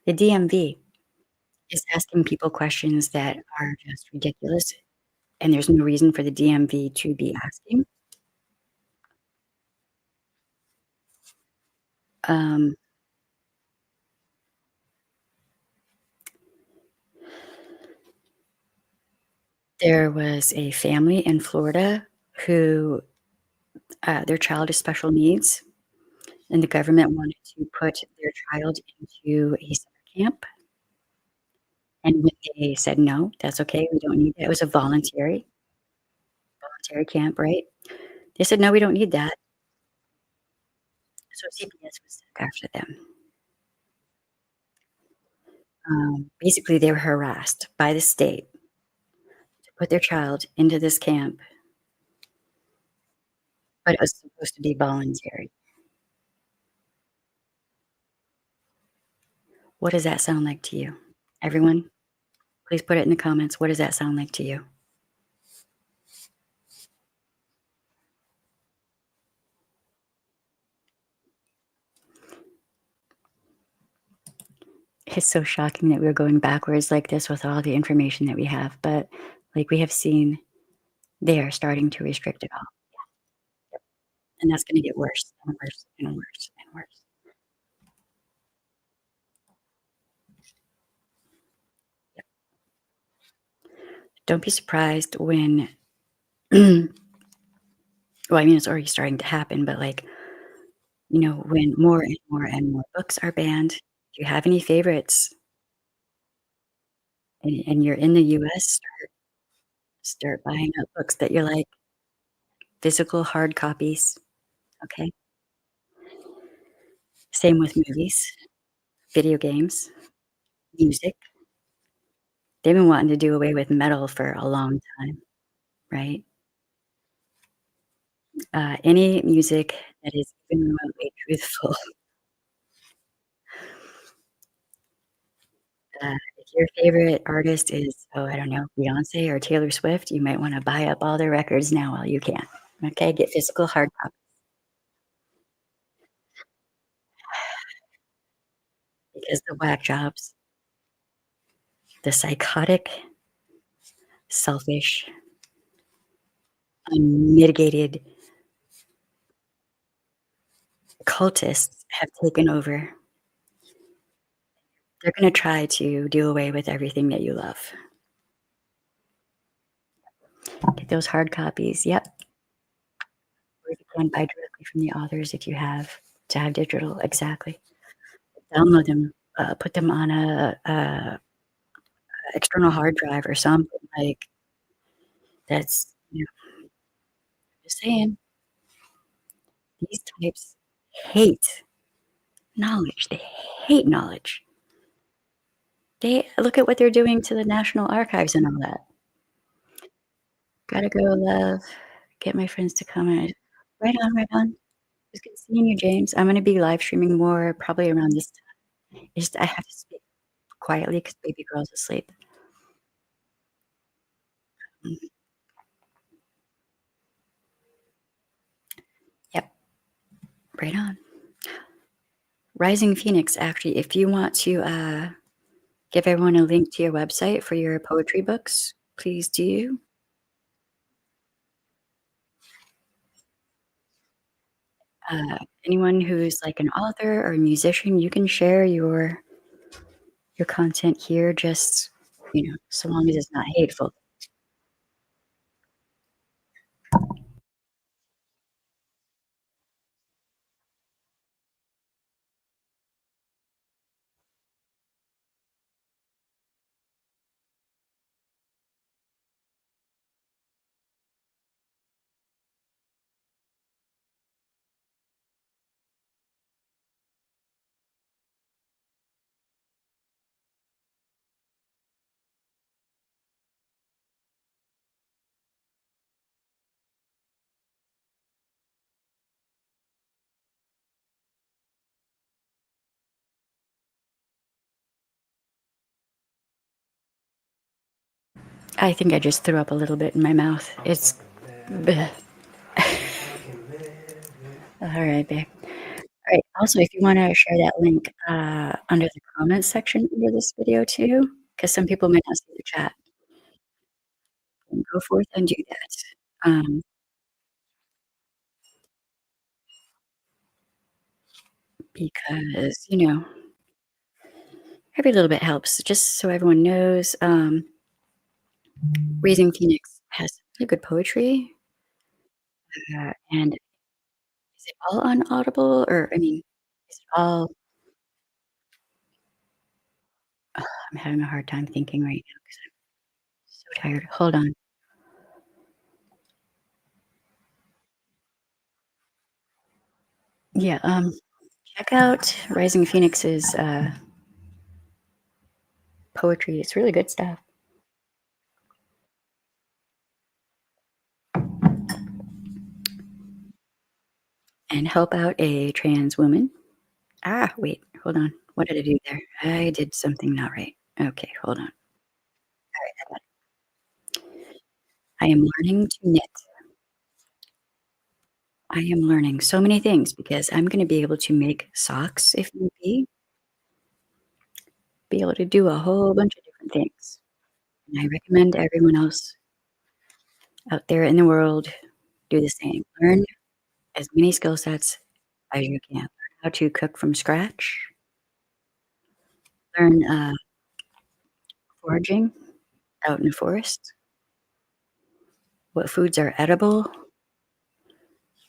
the DMV is asking people questions that are just ridiculous, and there's no reason for the DMV to be asking. Um, there was a family in Florida who, their child is special needs, and the government wanted to put their child into a summer camp, and when they said, "No, that's okay, we don't need that." It was a voluntary camp, right? They said, "No, we don't need that." So CPS was stuck after them. Basically, they were harassed by the state to put their child into this camp, but it was supposed to be voluntary. What does that sound like to you? Everyone, please put it in the comments. What does that sound like to you? It's so shocking that we're going backwards like this with all the information that we have, but like we have seen, they are starting to restrict it all, and that's gonna get worse and worse and worse and worse. Don't be surprised when well, I mean, it's already starting to happen, but like, when more and more and more books are banned. Do you have any favorites and you're in the US, start buying up books that you like, physical hard copies, okay? Same with movies, video games, music. They've been wanting to do away with metal for a long time, right? Any music that is even remotely truthful. If your favorite artist is, oh, I don't know, Beyoncé or Taylor Swift, you might wanna buy up all their records now while you can, okay? Get physical hard copies because the whack jobs, the psychotic, selfish, unmitigated cultists have taken over. They're gonna try to do away with everything that you love. Get those hard copies, yep, or you can buy directly from the authors if you have digital, exactly. Download them, put them on a external hard drive or something, like, that's just saying, these types hate knowledge, they hate knowledge. They look at what they're doing to the National Archives and all that. "Gotta go, love, get my friends to comment." Right on, right on. It was good seeing you, James. I'm gonna be live streaming more probably around this time. It's just I have to speak quietly because baby girl's asleep. Mhm. Yep, right on. Rising Phoenix, actually, if you want to, give everyone a link to your website for your poetry books, please do. Anyone who's like an author or a musician, you can share your content here, just, so long as it's not hateful. I think I just threw up a little bit in my mouth. It's bleh. Alright, babe. Alright, also, if you wanna share that link, under the comments section under this video too, because some people might not see the chat, then go forth and do that. Because, every little bit helps. Just so everyone knows, Raising Phoenix has really good poetry, and is it all on Audible or, I mean, is it all I'm having a hard time thinking right now because 'cause I'm so tired. Hold on. Yeah, check out Rising Phoenix's, poetry. It's really good stuff. And help out a trans woman. Wait, hold on. What did I do there? I did something not right. Okay, hold on. Alright, I got it. I am learning to knit. I am learning so many things because I'm gonna be able to make socks if need be able to do a whole bunch of different things. And I recommend everyone else out there in the world do the same. Learn as many skill sets as you can. Learn how to cook from scratch, learn, foraging out in the forest, what foods are edible,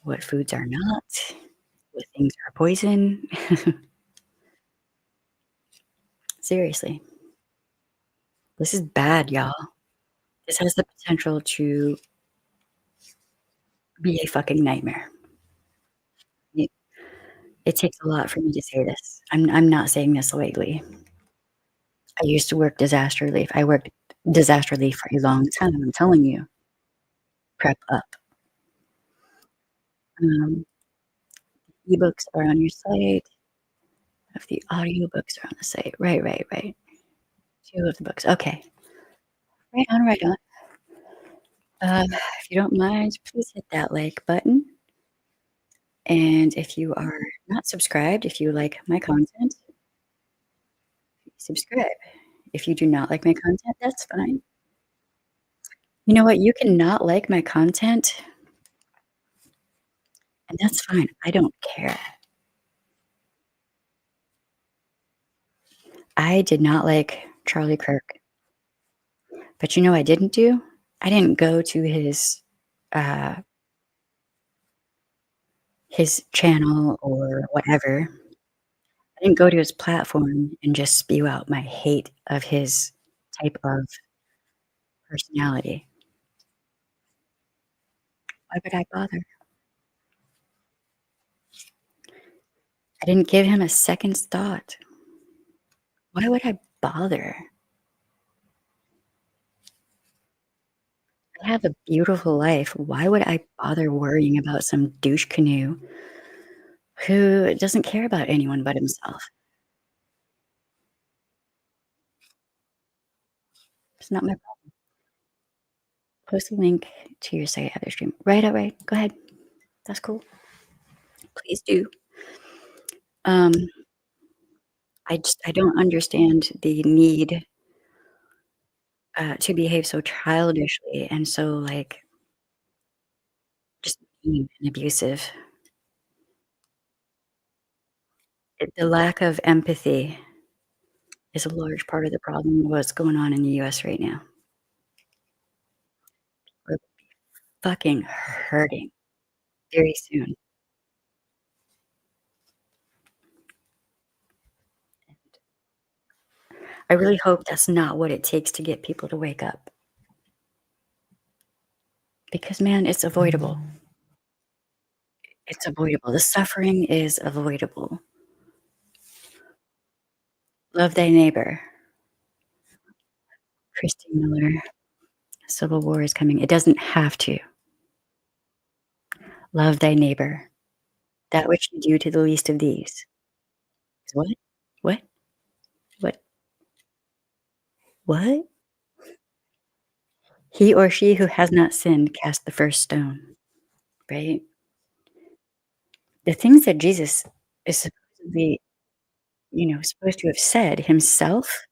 what foods are not, what things are poison. Seriously, this is bad, y'all. This has the potential to be a fucking nightmare. It it takes a lot for me to say this. I'm not saying this lightly. I used to work disaster relief. I worked disaster relief for a long time, I'm telling you. Prep up. Um, ebooks are on your site. If the audiobooks are on the site. Right, right, right. 2 of the books. Okay. Right on, right on. If you don't mind, please hit that like button. And if you are not subscribed, if you like my content, subscribe. If you do not like my content, that's fine. You know what? You can not like my content, and that's fine. I don't care. I did not like Charlie Kirk, but you know what I didn't do? I didn't go to uh, his channel or whatever. I didn't go to his platform and just spew out my hate of his type of personality. Why would I bother? I didn't give him a second's thought. Why would I bother? I have a beautiful life. Why would I bother worrying about some douche canoe who doesn't care about anyone but himself? It's not my problem. Post a link to your site other stream. Right, alright, go ahead. That's cool. Please do. Um, I don't understand the need, to behave so childishly and so, like, just mean and abusive. The lack of empathy is a large part of the problem of what's going on in the US right now. We're fucking hurting very soon. I really hope that's not what it takes to get people to wake up because, man, it's avoidable. It's avoidable. The suffering is avoidable. Love thy neighbor. Christine Miller. Civil war is coming. It doesn't have to. Love thy neighbor. That which you do to the least of these. What? What? What? What? He or she who has not sinned cast the first stone, right? The things that Jesus is supposedly, supposed to have said himself,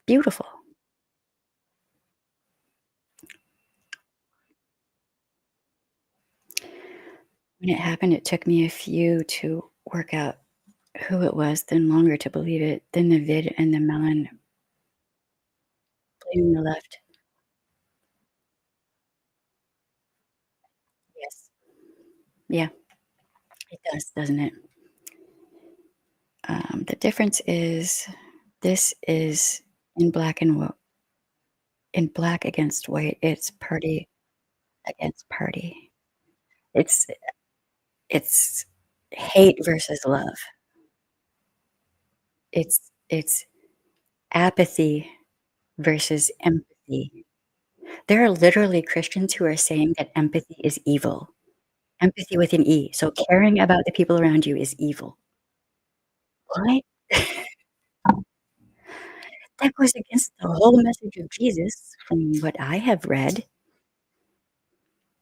beautiful. When it happened, it took me a few to work out who it was, then longer to believe it, then the vid and the melon playing on the left. Yes. Yeah, it does, doesn't it? The difference is this is in black and in black against white. It's party against party. It's it's hate versus love. It's apathy versus empathy. There are literally Christians who are saying that empathy is evil. Empathy with an E. So caring about the people around you is evil. What? That goes against the whole message of Jesus from what I have read.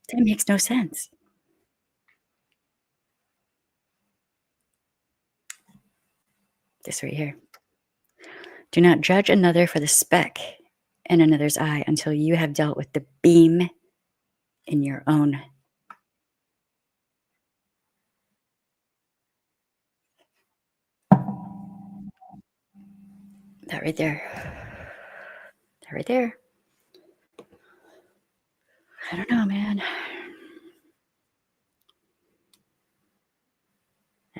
That makes no sense. This right here. Do not judge another for the speck in another's eye until you have dealt with the beam in your own. That right there. That right there. I don't know, man.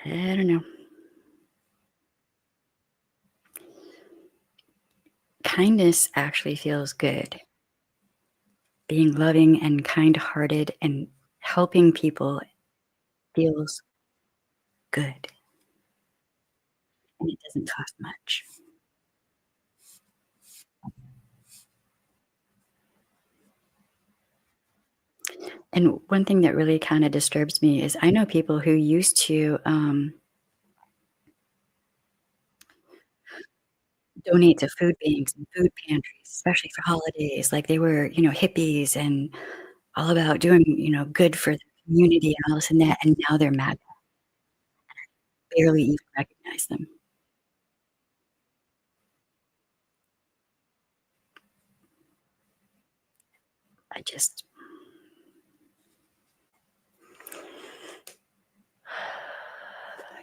I don't know. Kindness actually feels good. Being loving and kind-hearted and helping people feels good, and it doesn't cost much. And one thing that really kinda disturbs me is I know people who used to, donate to food banks and food pantries, especially for holidays, like, they were, hippies and all about doing, good for the community and all this and that, and now they're mad. Barely even recognize them. I just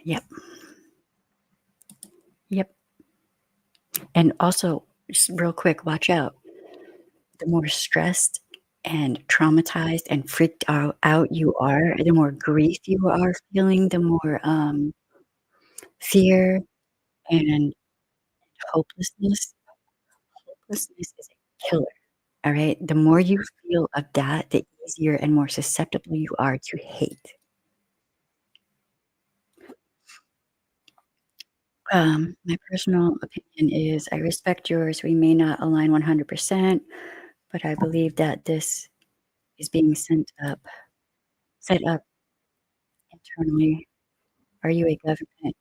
Yep, yep, and also, just real quick, watch out. The more stressed and traumatized and freaked out you are, the more grief you are feeling, the more, fear and hopelessness. Hopelessness is a killer, alright? The more you feel of that, the easier and more susceptible you are to hate. My personal opinion is I respect yours. We may not align 100%, but I believe that this is being set up internally. Are you a government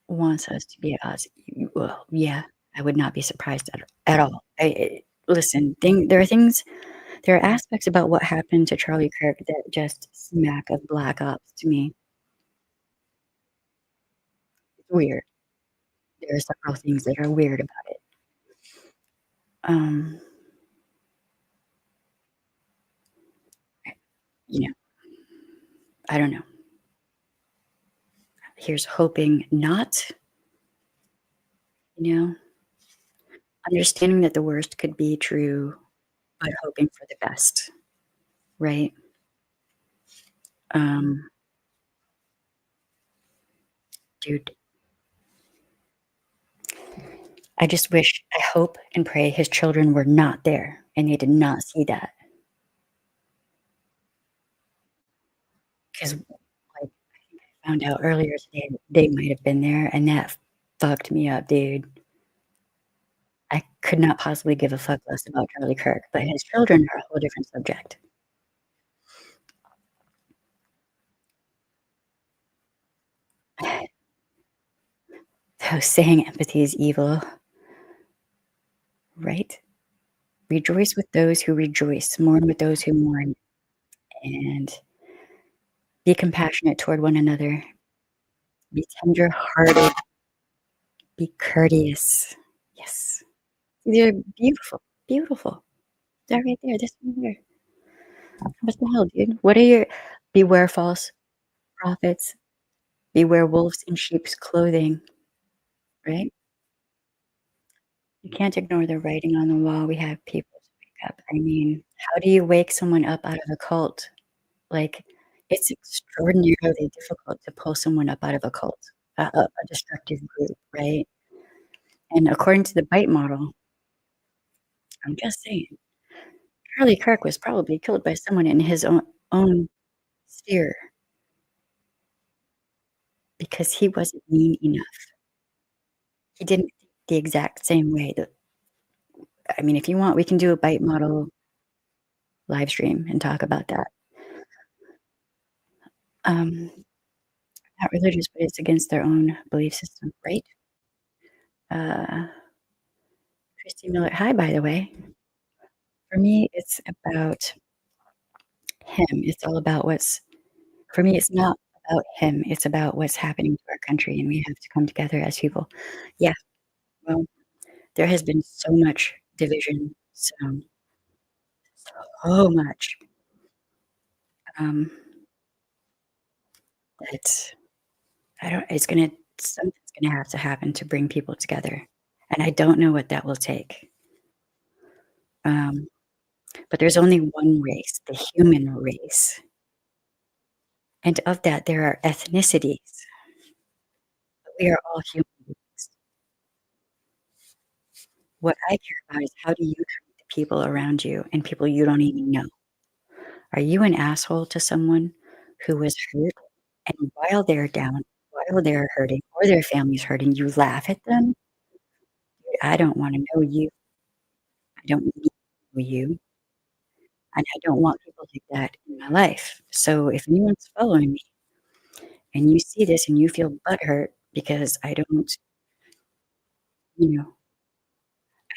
wants us to be at odds? Well, yeah, I would not be surprised at all. Listen, there are aspects about what happened to Charlie Kirk that just smack of Black Ops to me. It's weird. There are several things that are weird about it. Um, you know, I don't know. Here's hoping not, you know, understanding that the worst could be true, but hoping for the best, right? Um, dude, I just wish, I hope and pray his children were not there and they did not see that. 'Cause, like, I found out earlier today they might have been there, and that fucked me up, dude. I could not possibly give a fuck less about Charlie Kirk, but his children are a whole different subject. So saying empathy is evil, right? Rejoice with those who rejoice, mourn with those who mourn, and be compassionate toward one another. Be tender-hearted, be courteous. Yes. They're beautiful, beautiful. They're right there, this one here. What the hell, dude? What are your beware false prophets, beware wolves in sheep's clothing, right? You can't ignore the writing on the wall. We have people to wake up. I mean, how do you wake someone up out of a cult? Like, it's extraordinarily difficult to pull someone up out of a cult, a destructive group, right? And according to the bite model, I'm just saying, Charlie Kirk was probably killed by someone in his own sphere because he wasn't mean enough. He didn't think the exact same way that I mean, if you want, we can do a bite model live stream and talk about that. Um, not religious, but it's against their own belief system, right? Uh, Christy Miller, hi, by the way. For me, it's about him. It's all about what's for me, it's not about him. It's about what's happening to our country, and we have to come together as people. Yeah, well, there has been so much division, so much, um, that I don't it's gonna something's gonna have to happen to bring people together, and I don't know what that will take. Um, but there's only one race, the human race, and of that, there are ethnicities, but we are all human beings. What I care about is how do you treat the people around you and people you don't even know? Are you an asshole to someone who was hurt, and while they're down, while they're hurting, or their family's hurting, you laugh at them? I don't wanna know you. I don't need to know you, and I don't want people like that in my life. So if anyone's following me and you see this and you feel butthurt because you know,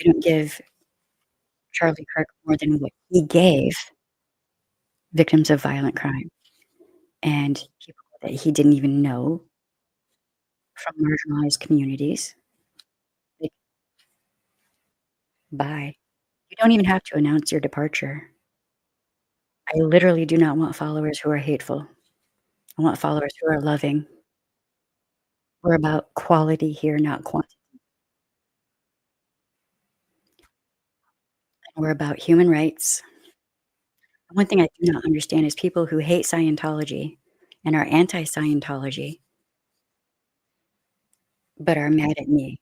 I don't give Charlie Kirk more than what he gave victims of violent crime and people that he didn't even know from marginalized communities, like, bye. You don't even have to announce your departure. I literally do not want followers who are hateful. I want followers who are loving. We're about quality here, not quantity. We're about human rights. One thing I do not understand is people who hate Scientology and are anti-Scientology, but are mad at me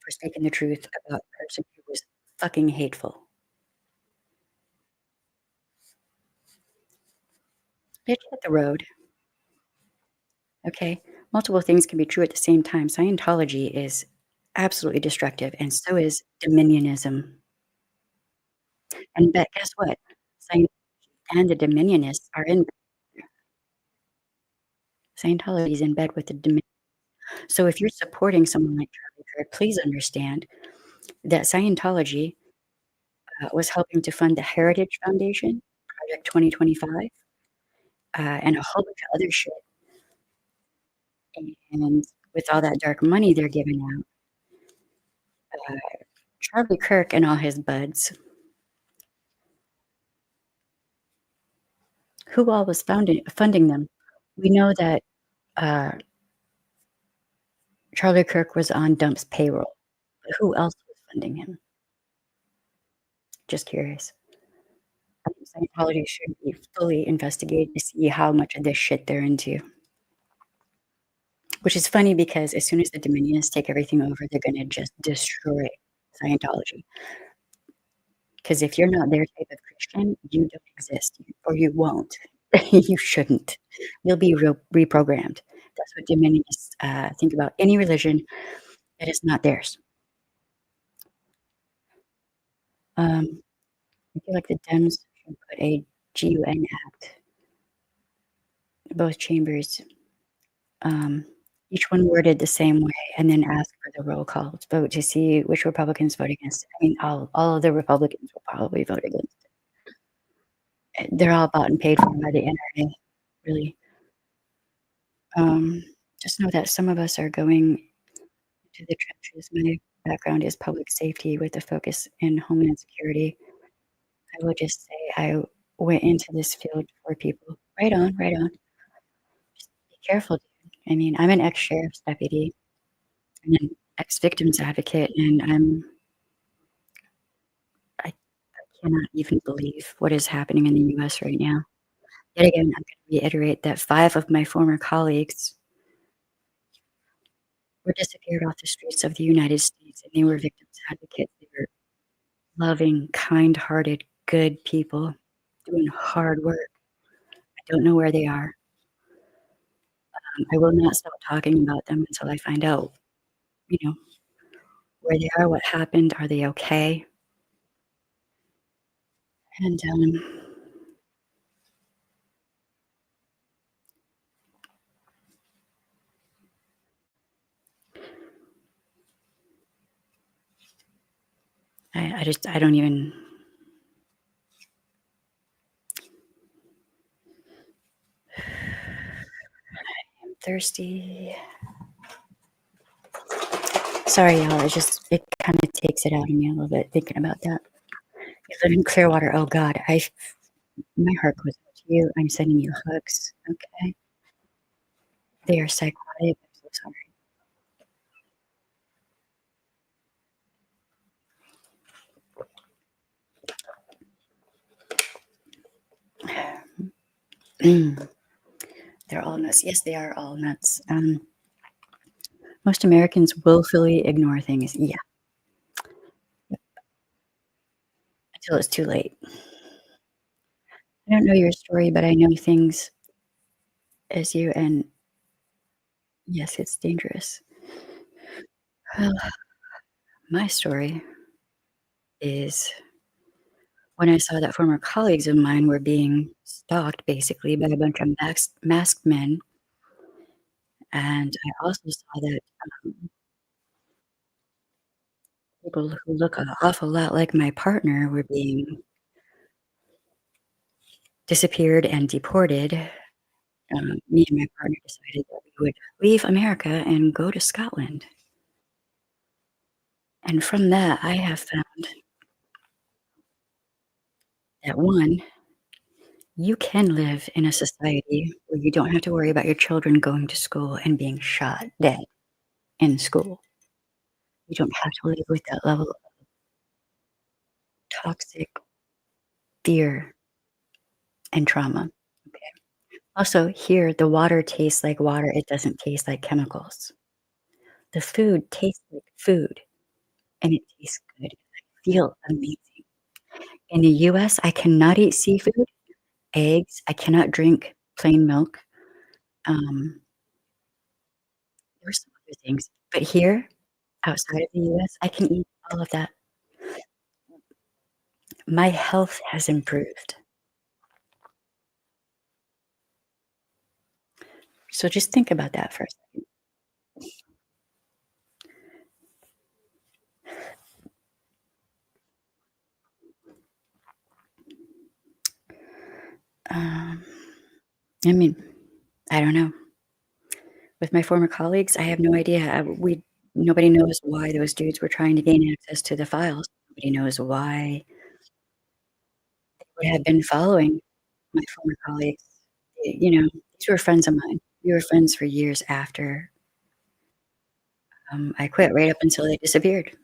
for speaking the truth about a person who was fucking hateful. Bitch, hit the road, okay? Multiple things can be true at the same time. Scientology is absolutely destructive, and so is dominionism. And but guess what? Scient and the dominionists are in Scientology is in bed with the domin so if you're supporting someone like Charlie Kirk, please understand that Scientology, was helping to fund the Heritage Foundation, Project 2025, and a whole bunch of other shit, and with all that dark money they're giving out, Charlie Kirk and all his buds, who all was funding them? We know that, uh, Charlie Kirk was on Dump's payroll, but who else was funding him? Just curious. I think Scientology should be fully investigated to see how much of this shit they're into. Which is funny because as soon as the Dominionists take everything over, they're gonna just destroy Scientology. Because if you're not their type of Christian, you don't exist, or you won't. You shouldn't. You'll be reprogrammed. That's what Dominionists, think about any religion that is not theirs. I feel like the Dems should put a GUN act, both chambers. Um, each one worded the same way, and then ask for the roll call vote to see which Republicans vote against it. I mean, all of the Republicans will probably vote against it. They're all bought and paid for by the NRA, really. Um, just know that some of us are going to the trenches. My background is public safety with a focus in homeland security. I will just say I went into this field for people. Right on, right on. Just be careful, dude. I mean, I'm an ex-sheriff's deputy and an ex-victims advocate, and I cannot even believe what is happening in the US right now. Yet again, I'm gonna reiterate that 5 of my former colleagues were disappeared off the streets of the United States, and they were victims advocates. They were loving, kind-hearted, good people doing hard work. I don't know where they are. I will not stop talking about them until I find out, you know, where they are, what happened, are they okay? And, I just I don't even I'm thirsty. Sorry, y'all, it kinda takes it out of me a little bit thinking about that. You live in Clearwater, oh god, my heart goes out to you. I'm sending you hugs, okay? They are psychotic, I'm so sorry. They're all nuts. Yes, they are all nuts. Most Americans willfully ignore things. Yeah, until it's too late. I don't know your story, but I know things as you, and yes, it's dangerous. Well, my story is when I saw that former colleagues of mine were being stalked basically by a bunch of masked men, and I also saw that people who look an awful lot like my partner were being disappeared and deported. Me and my partner decided that we would leave America and go to Scotland. And from that, I have found that 1, you can live in a society where you don't have to worry about your children going to school and being shot dead in school. You don't have to live with that level of toxic fear and trauma. Okay. Also, here, the water tastes like water, it doesn't taste like chemicals. The food tastes like food, and it tastes good. I feel amazing. In the US, I cannot eat seafood, eggs, I cannot drink plain milk. Um, there's some other things, but here, outside of the US, I can eat all of that. My health has improved. So just think about that for a second. Um, I mean, I don't know. With my former colleagues, I have no idea. Nobody knows why those dudes were trying to gain access to the files. Nobody knows why they would have been following my former colleagues. These were friends of mine. We were friends for years after, I quit, right up until they disappeared.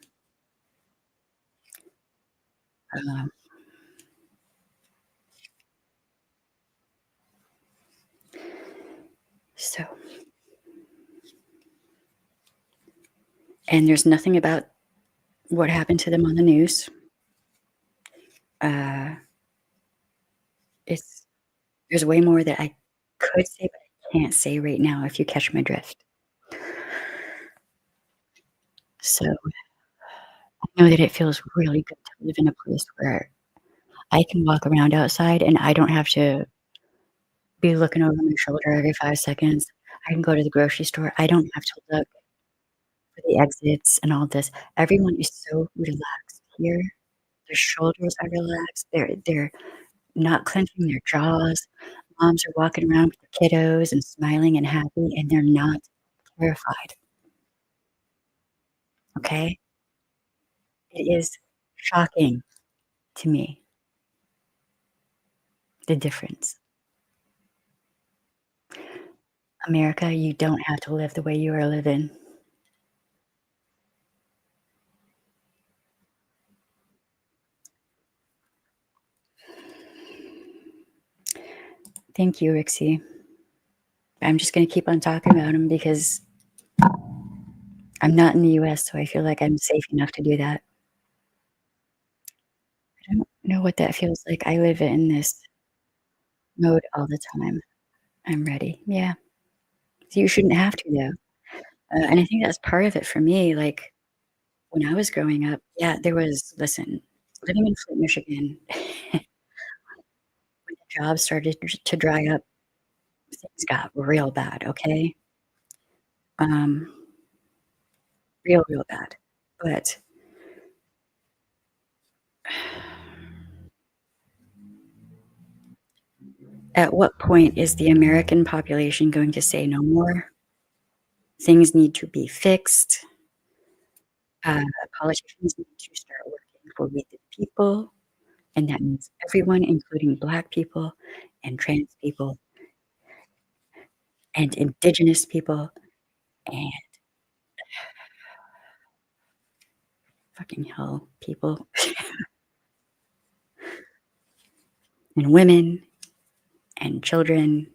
Um, so and there's nothing about what happened to them on the news. Uh, it's there's way more that I could say, but I can't say right now if you catch my drift. So, I know that it feels really good to live in a place where I can walk around outside and I don't have to be looking over my shoulder every 5 seconds. I can go to the grocery store. I don't have to look for the exits and all this. Everyone is so relaxed here. Their shoulders are relaxed. They're not clenching their jaws. Moms are walking around with their kiddos and smiling and happy, and they're not terrified, okay? It is shocking to me, the difference. America, you don't have to live the way you are living. Thank you, Rixie. I'm just gonna keep on talking about him because I'm not in the US, so I feel like I'm safe enough to do that. I don't know what that feels like. I live in this mode all the time. I'm ready. Yeah. So you shouldn't have to though. And I think that's part of it for me. Like when I was growing up, yeah, there was, listen, living in Flint, Michigan, when the jobs started to dry up, things got real bad, okay? Um, real, real bad. But at what point is the American population going to say no more? Things need to be fixed. Uh, Politicians need to start working for we the people, and that means everyone, including Black people and trans people and Indigenous people and fucking hell people and women and children.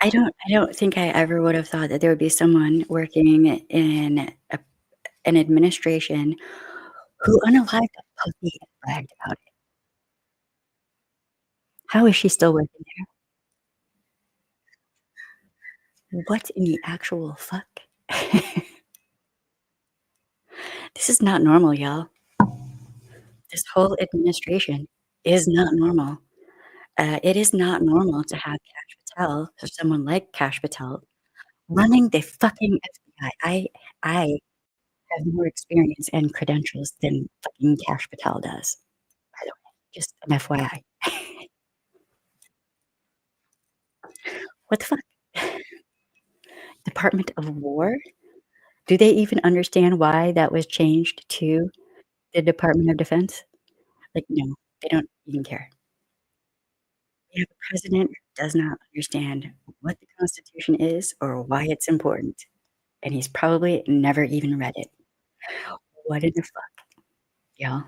I don't think I ever would have thought that there would be someone working in an administration who unalived a puppy and bragged about it. How is she still working there? What in the actual fuck? This is not normal, y'all. This whole administration is not normal. It is not normal to have Kash Patel, or someone like Kash Patel, running the fucking FBI. I have more experience and credentials than fucking Kash Patel does, by the way. Just an FYI. What the fuck? Department of War? Do they even understand why that was changed to the Department of Defense? Like, no, they don't even care. We have a president who does not understand what the Constitution is or why it's important, and he's probably never even read it. What in the fuck, y'all?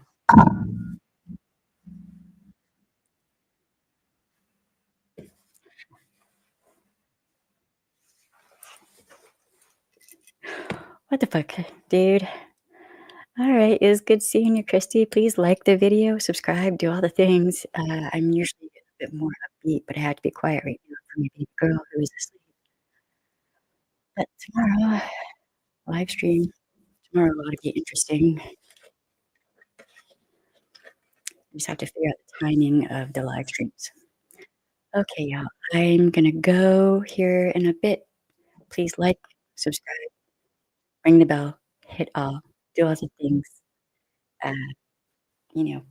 What the fuck, dude? Alright, it was good seeing you, Christy. Please like the video, subscribe, do all the things. I'm usually a bit more upbeat, but I had to be quiet right now for my baby girl who is asleep. But tomorrow, live stream. Tomorrow ought to be interesting. Just have to figure out the timing of the live streams. Okay, y'all. I'm gonna go here in a bit. Please like, subscribe, ring the bell, hit all, do all the things. Uh, you know,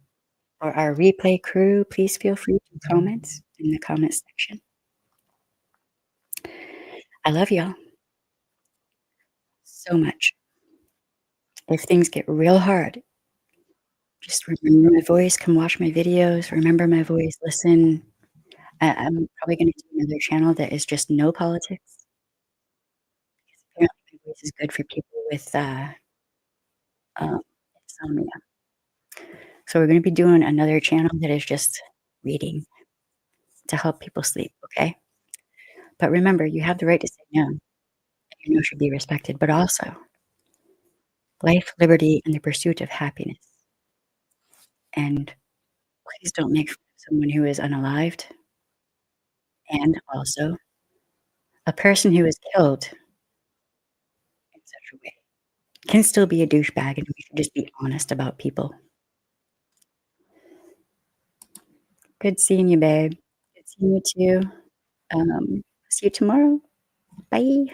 for our replay crew, please feel free to comment in the comment section. I love y'all so much. If things get real hard, just remember my voice, come watch my videos, remember my voice, listen. I'm probably gonna do another channel that is just no politics. Apparently my voice is good for people with, um, insomnia. So we're gonna be doing another channel that is just reading to help people sleep, okay? But remember, you have the right to say no, and your no should be respected, but also life, liberty, and the pursuit of happiness. And please don't make fun of someone who is unalived, and also a person who is killed in such a way can still be a douchebag, and we should just be honest about people. Good seeing you, babe. Good seeing you too. See you tomorrow. Bye.